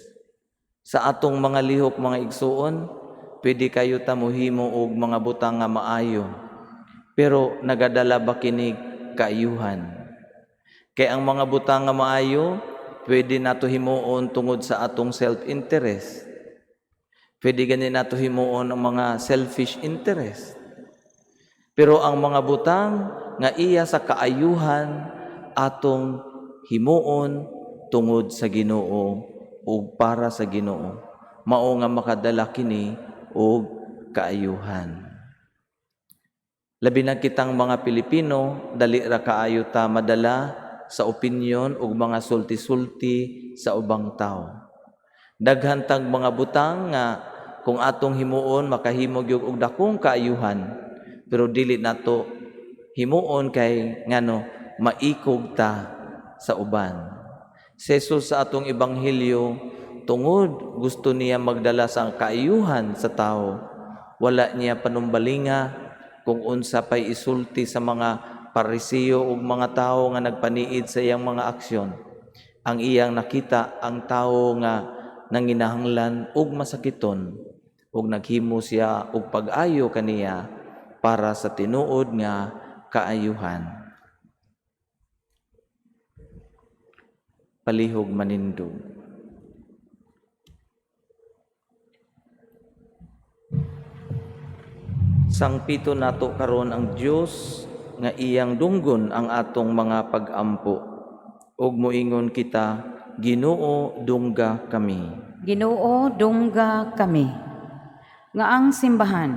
Sa atong mga lihok mga igsuon, pwede kayo tamuhimo og mga butang nga maayo. Pero nagadala ba kinig kaayuhan? Kay ang mga butang nga maayo, pwede nato himuon tungod sa atong self-interest. Pwede gani nato himuon ang mga selfish interest. Pero ang mga butang nga iya sa kaayuhan, atong himuon tungod sa Ginoo ug para sa Ginoo. Mao nga makadala kini o kaayuhan. Labi na kitang mga Pilipino, dali ra kaayo ta madala sa opinyon ug mga sulti-sulti sa ubang tao. Daghan tag mga butang nga kung atong himuon makahimog yung og dakong kaayuhan, pero dili nato himuon kay ngano maikog ta sa uban. Si Jesus sa atong ebanghelyo, tungod gusto niya magdala sa kaayuhan sa tao, wala niya panumbalinga kung unsa pay isulti sa mga Parisiyo ug mga tao nga nagpaniid sa iyang mga aksyon. Ang iyang nakita ang tao nga nanginahanglan ug masakiton, ug naghimo siya og pag-ayo kaniya para sa tinuod nga kaayuhan. Palihog manindog. Sangpito nato karon ang Dios nga iyang dunggon ang atong mga pag-ampo. Ug moingon kita, Ginoo, dungga kami. Ginoo, dungga kami. Nga ang simbahan,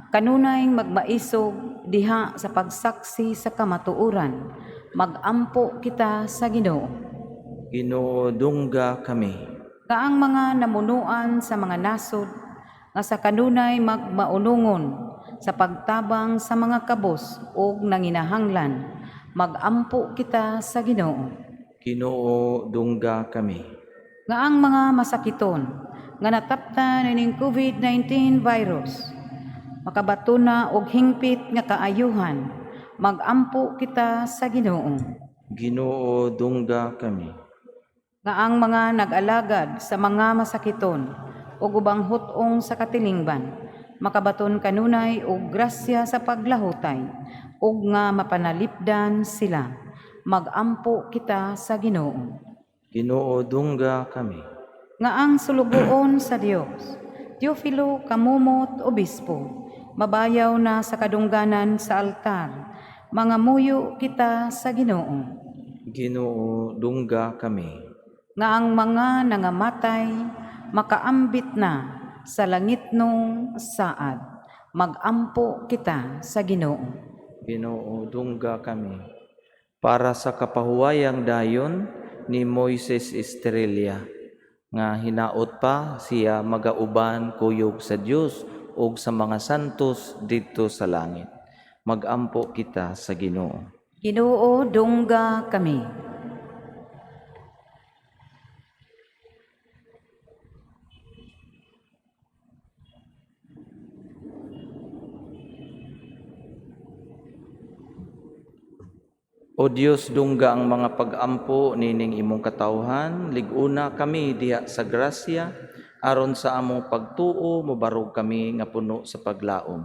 kanunay magmaisog diha sa pagsaksi sa kamatuoran, magampo kita sa Ginoo. Ginoo, dungga kami. Nga ang mga namunuan sa mga nasod, nga sa kanunay magmaunungon sa pagtabang sa mga kabos ug nanginahanglan, magampo kita sa Ginoo. Ginoo, dungga kami. Nga ang mga masakiton nga nataptan ning COVID-19 virus, makabato na og hingpit nga kaayuhan, magampo kita sa Ginoo. Ginoo, dungga kami. Nga ang mga nag-alagad sa mga masakiton ug ubang hutong sa katilingban, makabaton kanunay og grasya sa paglahutay ug nga mapanalipdan sila, magampo kita sa Ginoo. Ginoo dungga kami. Nga ang sulugoon sa Dios, Teofilo Kamumot Obispo, mabayaw na sa kadungganan sa altar, mga muyo kita sa Ginoo. Ginoo dungga kami. Nga ang mga nangamatay, makaambit na sa langit nung saad, magampo kita sa Ginoo. Ginoo dungga kami. Para sa kapahuwayang dayon ni Moises Estrella, nga hinaot pa siya magauban kuyog sa Dios ug sa mga santos didto sa langit. Magampo kita sa Ginoo. Ginoo dungga kami. O Dios dungga ang mga pag-ampo nining imong katawhan, liguna kami diha sa grasya, aron sa among pagtuo mobarog kami nga puno sa paglaom.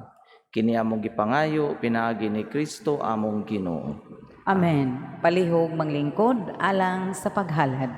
Kini among gipangayo pinaagi ni Kristo among Ginoo. Amen. Palihog manglingkod alang sa paghalad.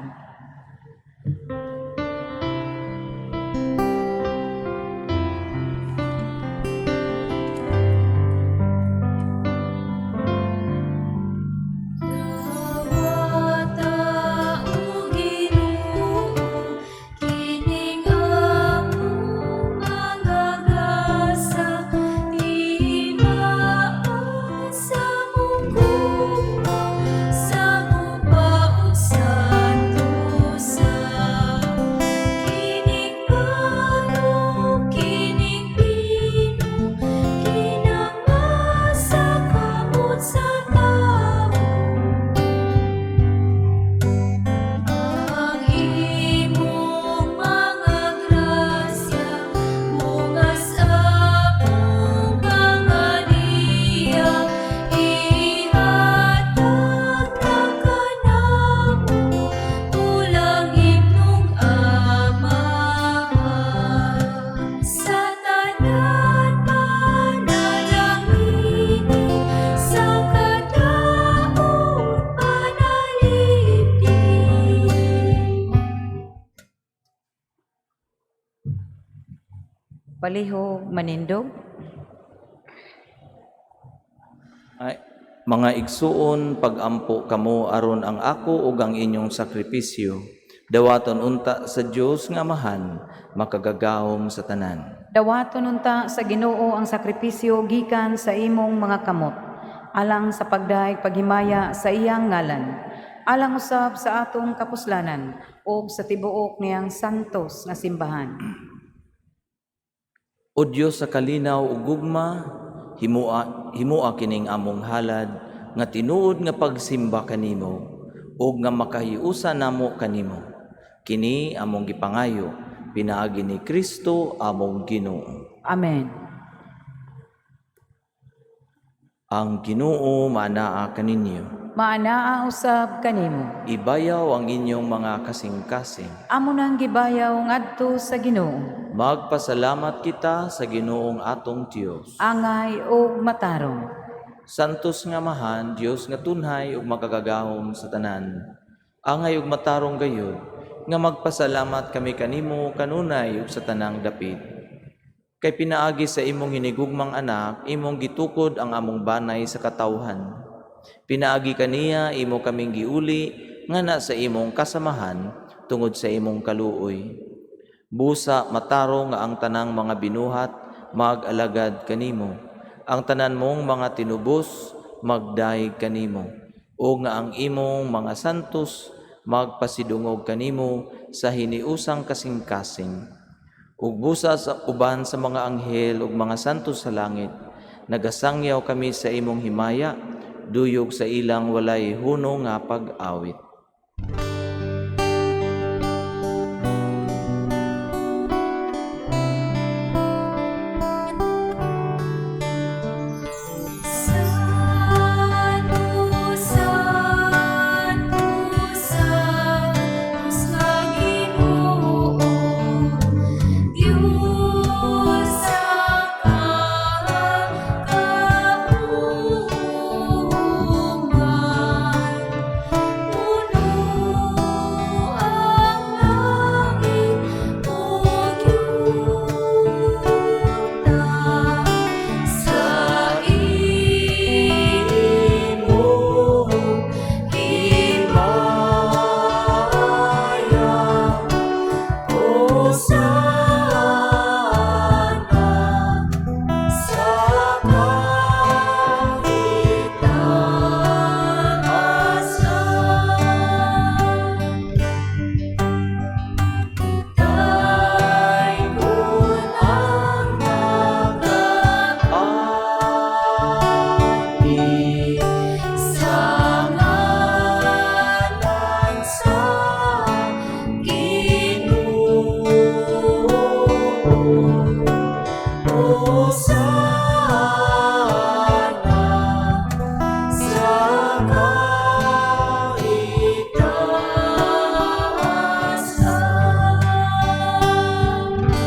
Palihog manindog. Ay, mga igsuon, pagampo kamo aron ang ako ug ang inyong sakripisyo. Dawaton unta sa Dios nga amahan, makagagahom sa tanan. Dawaton unta sa Ginoo ang sakripisyo gikan sa imong mga kamot, alang sa pagdahig paghimaya sa iyang ngalan, alang usab sa atong kapuslanan ug sa tibuok niyang santos nga simbahan. O Dios sa kalinaw ug gugma, himua kining among halad nga tinuod nga pagsimba kanimo ug nga makahiusa namo kanimo. Kini among gipangayo pinaagi ni Kristo among Ginoo. Amen. Ang Ginoo manaa kaninyo. Maanaa usab kanimo. Ibayaw ang inyong mga kasing-kasing. Amo nang gibayaw ngadto sa Ginoo. Magpasalamat kita sa Ginoong atong Dios. Angay ug matarong. Santos nga mahan, Dios nga tunhay ug makagagahom sa tanan. Angay ug matarong gayud, nga magpasalamat kami kanimo kanunay ug sa tanang dapit. Kay pinaagi sa imong hinigugmang anak, imong gitukod ang among banay sa katawhan. Pinaagi kaniya imo kaming giuli nga na sa imong kasamahan tungod sa imong kaluoy. Busa matarong nga ang tanang mga binuhat mag-alagad kanimo. Ang tanan mong mga tinubos magdaig kanimo. O nga ang imong mga santos magpasidungog kanimo sa hiniusang kasing-kasing. Ug busa sa uban sa mga anghel ug mga santos sa langit, nagasangyaw kami sa imong himaya, duyog sa ilang walay hunong nga pag-awit.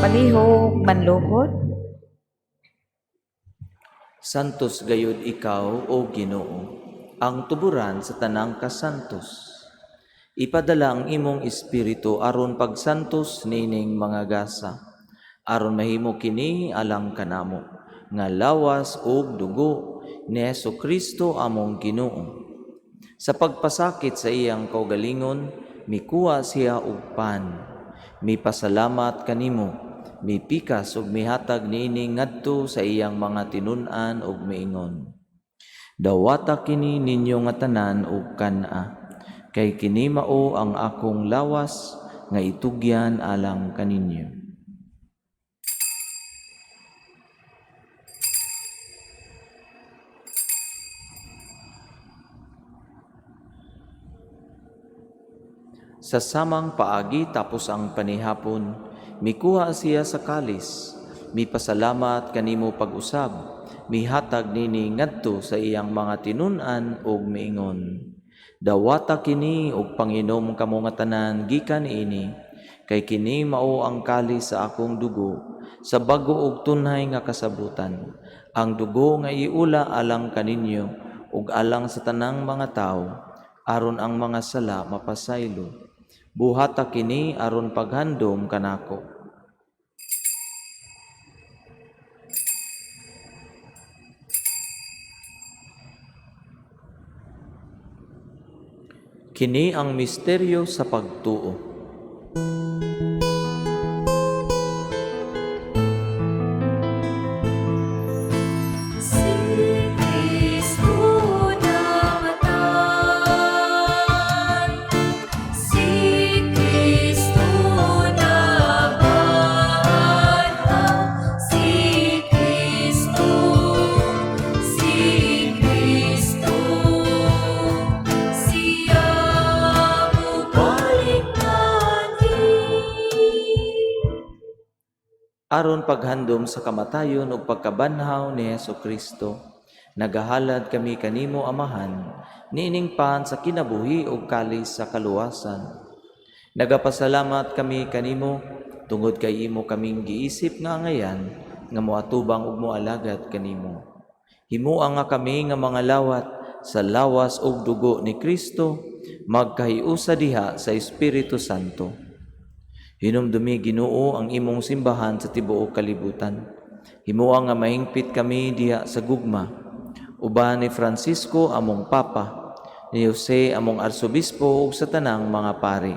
Palihog manlugod. Santos gayud ikaw, O Ginoo, ang tuburan sa tanang kasantos. Ipadala ang imong espiritu aron pagsantos nining mga gasa, aron mahimo kini alang kanamo, nga lawas ug dugo ni Jesu-Kristo among Ginoo. Sa pagpasakit sa iyang kaugalingon, mikuha siya og pan. Mipasalamat kanimo, mipikas ug mihatag niini ngadto sa iyang mga tinun-an ug miingon. Dawata kini ninyo nga tanan ug kana, kay kini mao ang akong lawas nga itugyan alang kaninyo. Sa samang paagi tapos ang panihapon, mikuha siya sa kalis, mipasalamat kanimo pag-usab, mihatag nini ngadto sa iyang mga tinun-an ug miingon. Dawata kini ug panginom kamo nga tanan gikan ini, kay kini mao ang kalis sa akong dugo, sa bago ug tunay nga kasabutan, ang dugo nga iula alang kaninyo ug alang sa tanang mga tawo, aron ang mga sala mapasaylo. Buhata kini aron paghandom kanako. Kini ang misteryo sa pagtuo. Si Kristo namatay, si Kristo nabanhaw, si Kristo, siya bubalik Aron paghandom sa kamatayon ug pagkabanhaw ni Jesu-Kristo, nagahalad kami kanimo Amahan, niining pan sa kinabuhi ug kalis sa kaluwasan. Nagapasalamat kami kanimo tungod kay imo kaming giisip nga angayan nga moatubang ug moalagad kanimo. Himuang nga kami nga mga lawat sa lawas ug dugo ni Kristo, magkahiusa diha sa Espiritu Santo. Hinumdumi Ginoo ang imong simbahan sa tibuok kalibutan. Himuang nga mahingpit kami diha sa gugma, uban ni Francisco among Papa, ni Jose among Arsobispo ug sa tanang mga pari.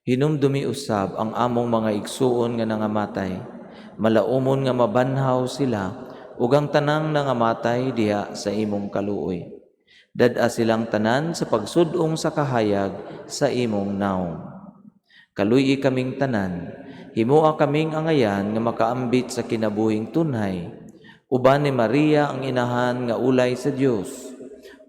Hinumdumi usab ang among mga igsuon nga nangamatay, malaumon nga mabanhaw sila ug ang tanang nangamatay diha sa imong kaluoy. Dad-a silang tanan sa pagsudong sa kahayag sa imong naong. Kaluy kaming tanan, himoa kaming angayan nga makaambit sa kinabuhing tunhay, uban ni Maria ang inahan nga ulay sa Dios,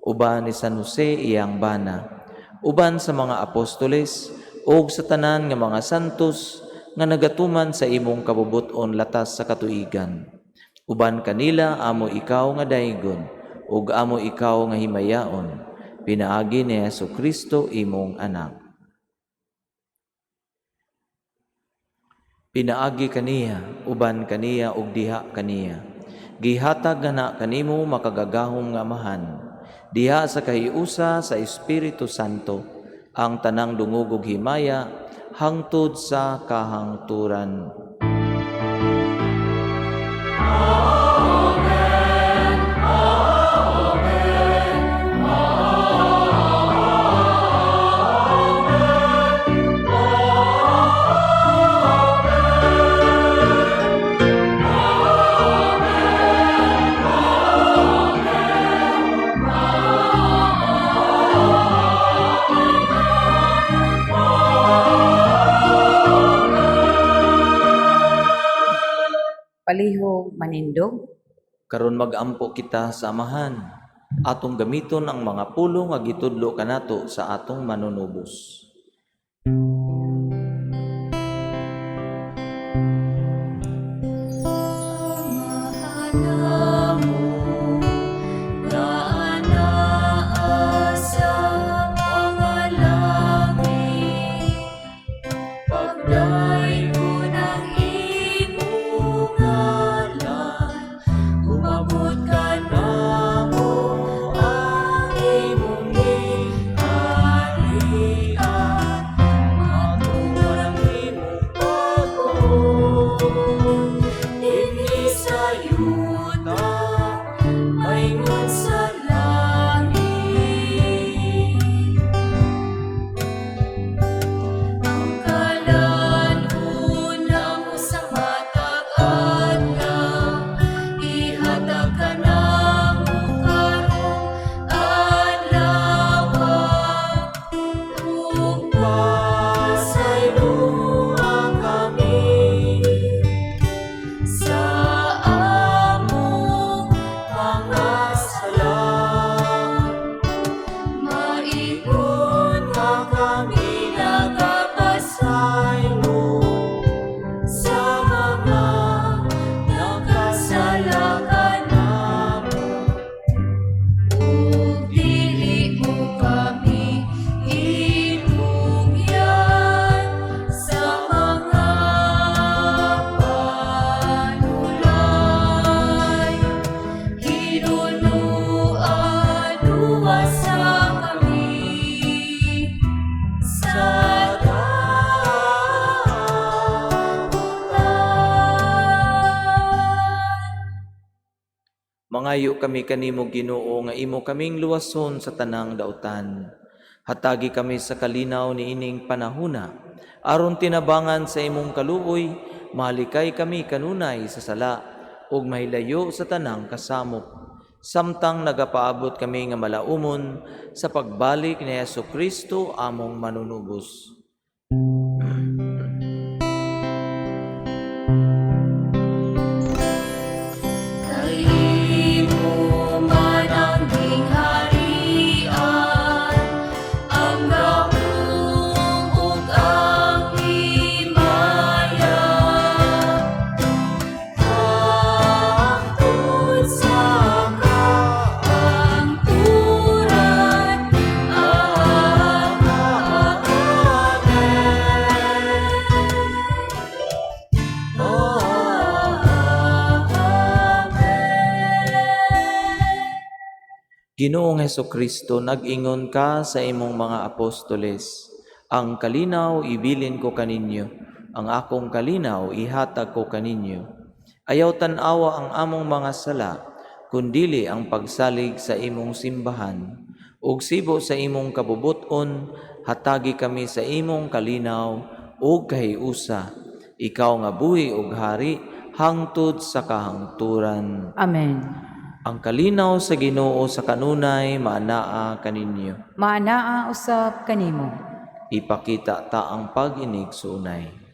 uban ni San Jose iyang bana, uban sa mga apostoles ug sa tanan nga mga santos nga nagatuman sa imong kabubuton latas sa katuigan. Uban kanila amo ikaw nga daygon ug amo ikaw nga himayaon, pinaagi ni Jesu-Kristo imong anak. Pinaagi kaniya, uban kaniya ug diha kaniya. Gihatag na kanimo makagagahom nga Amahan, diha sa kahiusa sa Espiritu Santo, ang tanang dungog ug himaya hangtod sa kahangturan. Palihog manindog. Karon mag-ampo kita sa Amahan, atong gamiton ang mga pulong nga gitudlo kanato sa atong manunubos. Pagday ko ng Pangayo kami kanimo Ginoo nga imo kaming luwason sa tanang dautan. Hatagi kami sa kalinaw ni ining panahuna, aron tinabangan sa imong kaluoy, mahalikay kami kanunay sa sala, ug mahilayo sa tanang kasamok. Samtang nagapaabot kami nga malaumon sa pagbalik ni Jesucristo among manunubos. Kaimo man ang gingharian, ang gahom ug ang himaya. Hangtod sa kaangkuran. Ginoong Hesukristo, nag-ingon ka sa imong mga apostoles, ang kalinaw ibilin ko kaninyo, ang akong kalinaw ihatag ko kaninyo. Ayaw tan-awa ang among mga sala, kundili ang pagsalig sa imong simbahan. Ug sibo sa imong kabubuton, hatagi kami sa imong kalinaw ug kahiusa. Ikaw nga buhi ug hari, hangtod sa kahangturan. Amen. Ang kalinaw sa Ginoo sa kanunay maanaa kaninyo. Maanaa usab kanimo. Ipakita ta ang pag-inig sa unay.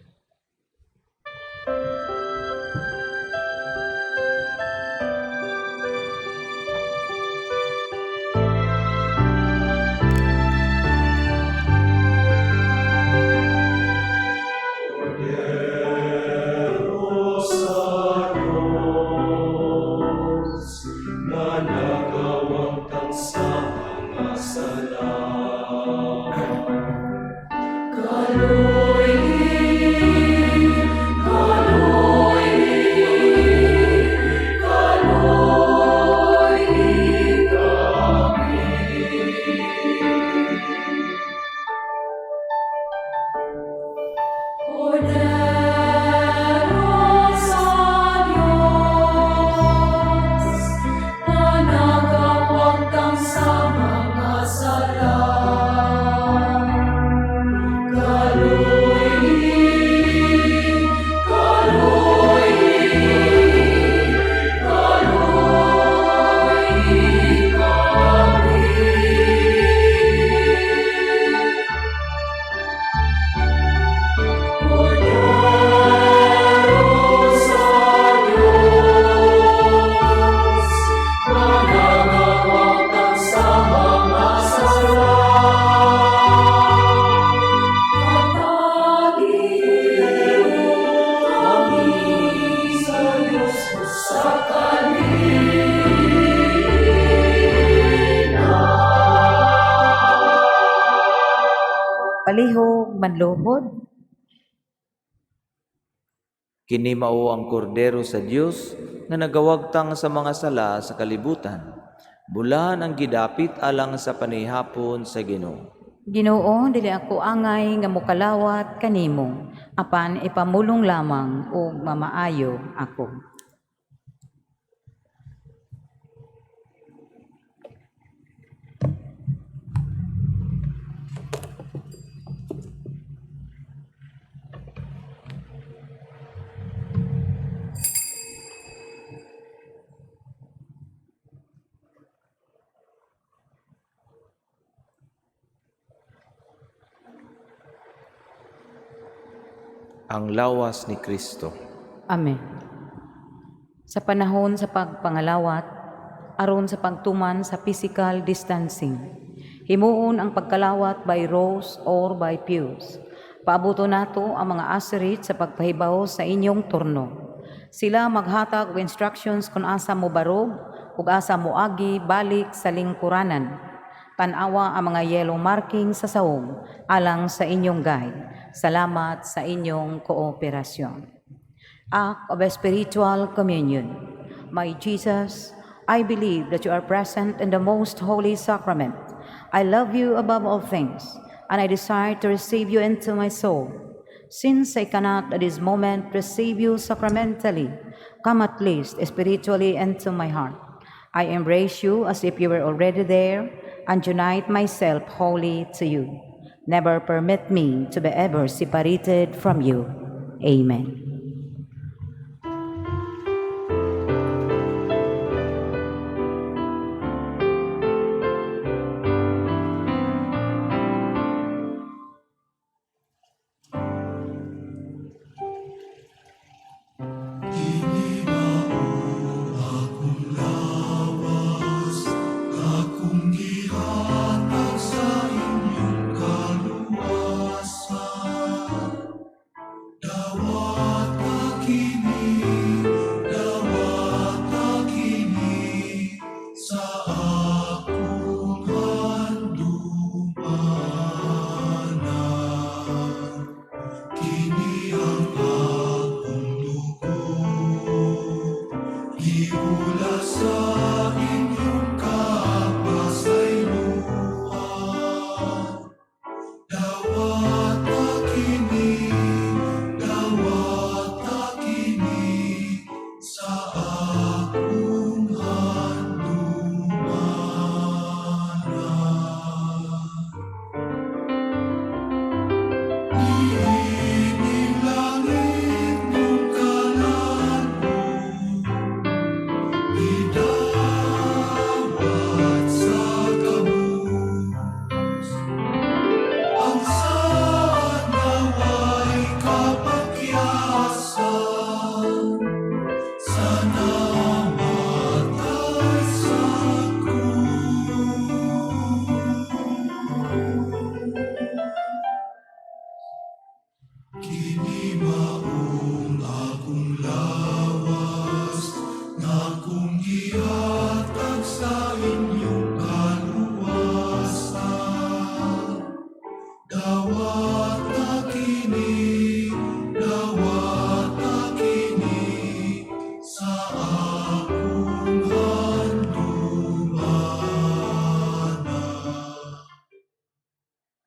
Palihog manluhod. Kini mao ang kordero sa Dios nga nagawagtang sa mga sala sa kalibutan. Bulahan ang gidapit alang sa panihapon sa Ginoo. Ginoo, dili ako angay nga mokalawat kanimo, apan ipamulong lamang ug mamaayo ako. Ang lawas ni Kristo. Amen. Sa panahon sa pagpangalawat, aron sa pagtuman sa physical distancing, himuon ang pagkalawat by rows or by pews. Paabuto nato ang mga aserit sa pagpahibaw sa inyong turno. Sila maghatag og instructions kung asa mo barog ug asa mo agi balik sa lingkuranan. Tanawa ang mga yellow marking sa sahog alang sa inyong guide. Salamat sa inyong kooperasyon. Act of Spiritual Communion. My Jesus, I believe that you are present in the most holy sacrament. I love you above all things, and I desire to receive you into my soul. Since I cannot at this moment receive you sacramentally, come at least spiritually into my heart. I embrace you as if you were already there and unite myself wholly to you. Never permit me to be ever separated from you. Amen.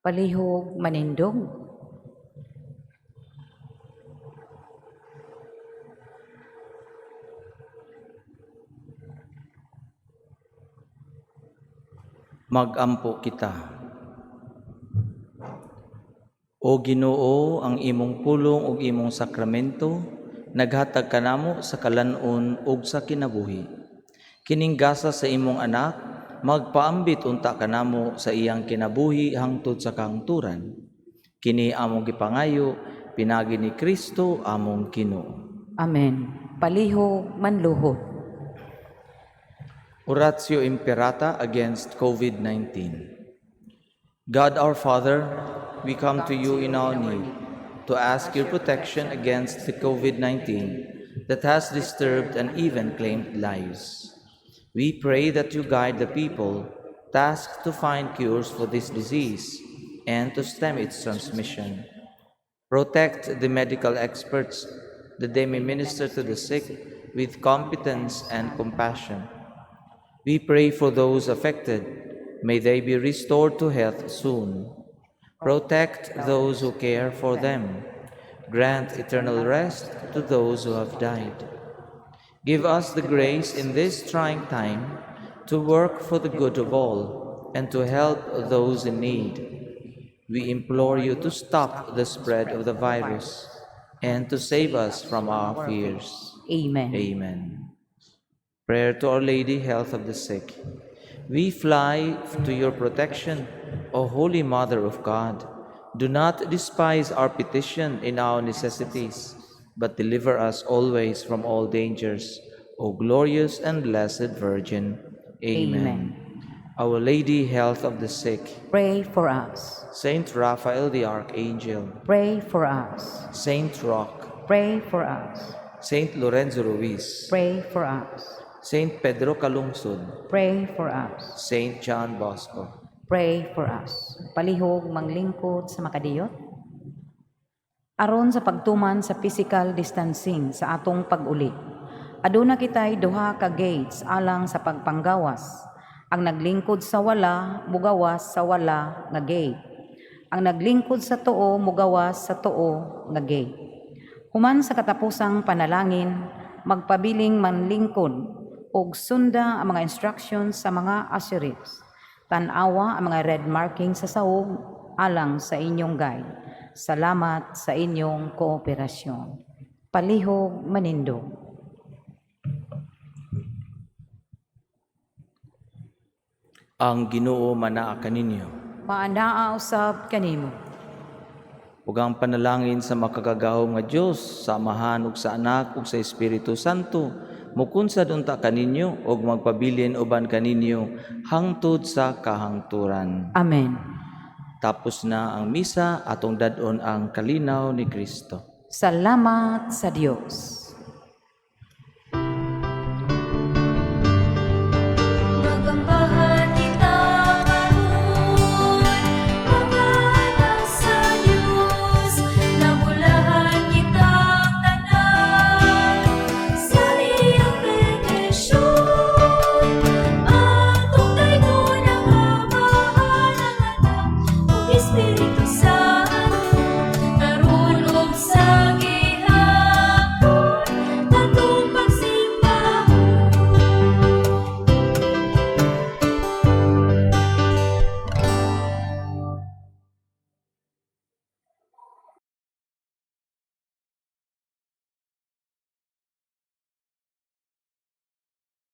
Palihog manindog. Magampo kita. O Ginoo, ang imong pulong ug imong sakramento naghatag kanamo sa kalanon ug sa kinabuhi. Kining gasa sa imong anak magpaambit unta kanamo sa iyang kinabuhi hangtod sa kahangturan. Kini among gipangayo pinagi ni Kristo among Ginoo. Amen. Palihog manluhod. Oratio Imperata against COVID-19. God our Father, we come to you in our need to ask your protection against the COVID-19 that has disturbed and even claimed lives. We pray that you guide the people tasked to find cures for this disease and to stem its transmission. Protect the medical experts that they may minister to the sick with competence and compassion. We pray for those affected. May they be restored to health soon. Protect those who care for them. Grant eternal rest to those who have died. Give us the grace in this trying time to work for the good of all and to help those in need. We implore you to stop the spread of the virus and to save us from our fears. Amen. Amen. Prayer to Our Lady, Health of the Sick. We fly to your protection, O Holy Mother of God. Do not despise our petition in our necessities, but deliver us always from all dangers, O glorious and blessed Virgin. Amen. Our Lady, Health of the Sick. Pray for us. Saint Raphael the Archangel. Pray for us. Saint Roch. Pray for us. Saint Lorenzo Ruiz. Pray for us. Saint Pedro Calungsod. Pray for us. Saint John Bosco. Pray for us. Palihog manglingkod sa makadiyot. Aron sa pagtuman sa physical distancing sa atong pag-uli. Aduna kitay duha ka gates alang sa pagpanggawas. Ang naglingkod sa wala, mugawas sa wala nga gate. Ang naglingkod sa tuo, mugawas sa tuo nga gate. Human sa katapusang panalangin, magpabiling manlingkod ug sunda ang mga instructions sa mga usherists. Tan-awa ang mga red marking sa sahog alang sa inyong guide. Salamat sa inyong kooperasyon. Palihog manindog. Ang Ginoo manaa kaninyo. Maanaa usab kanimo. Ug ang panalangin sa makagagahom nga Dios, sa Amahan ug sa Anak ug sa Espiritu Santo, mukunsad unta kaninyo ug magpabilin uban kaninyo hangtod sa kahangturan. Amen. Tapos na ang misa, atong dadon ang kalinaw ni Kristo. Salamat sa Dios.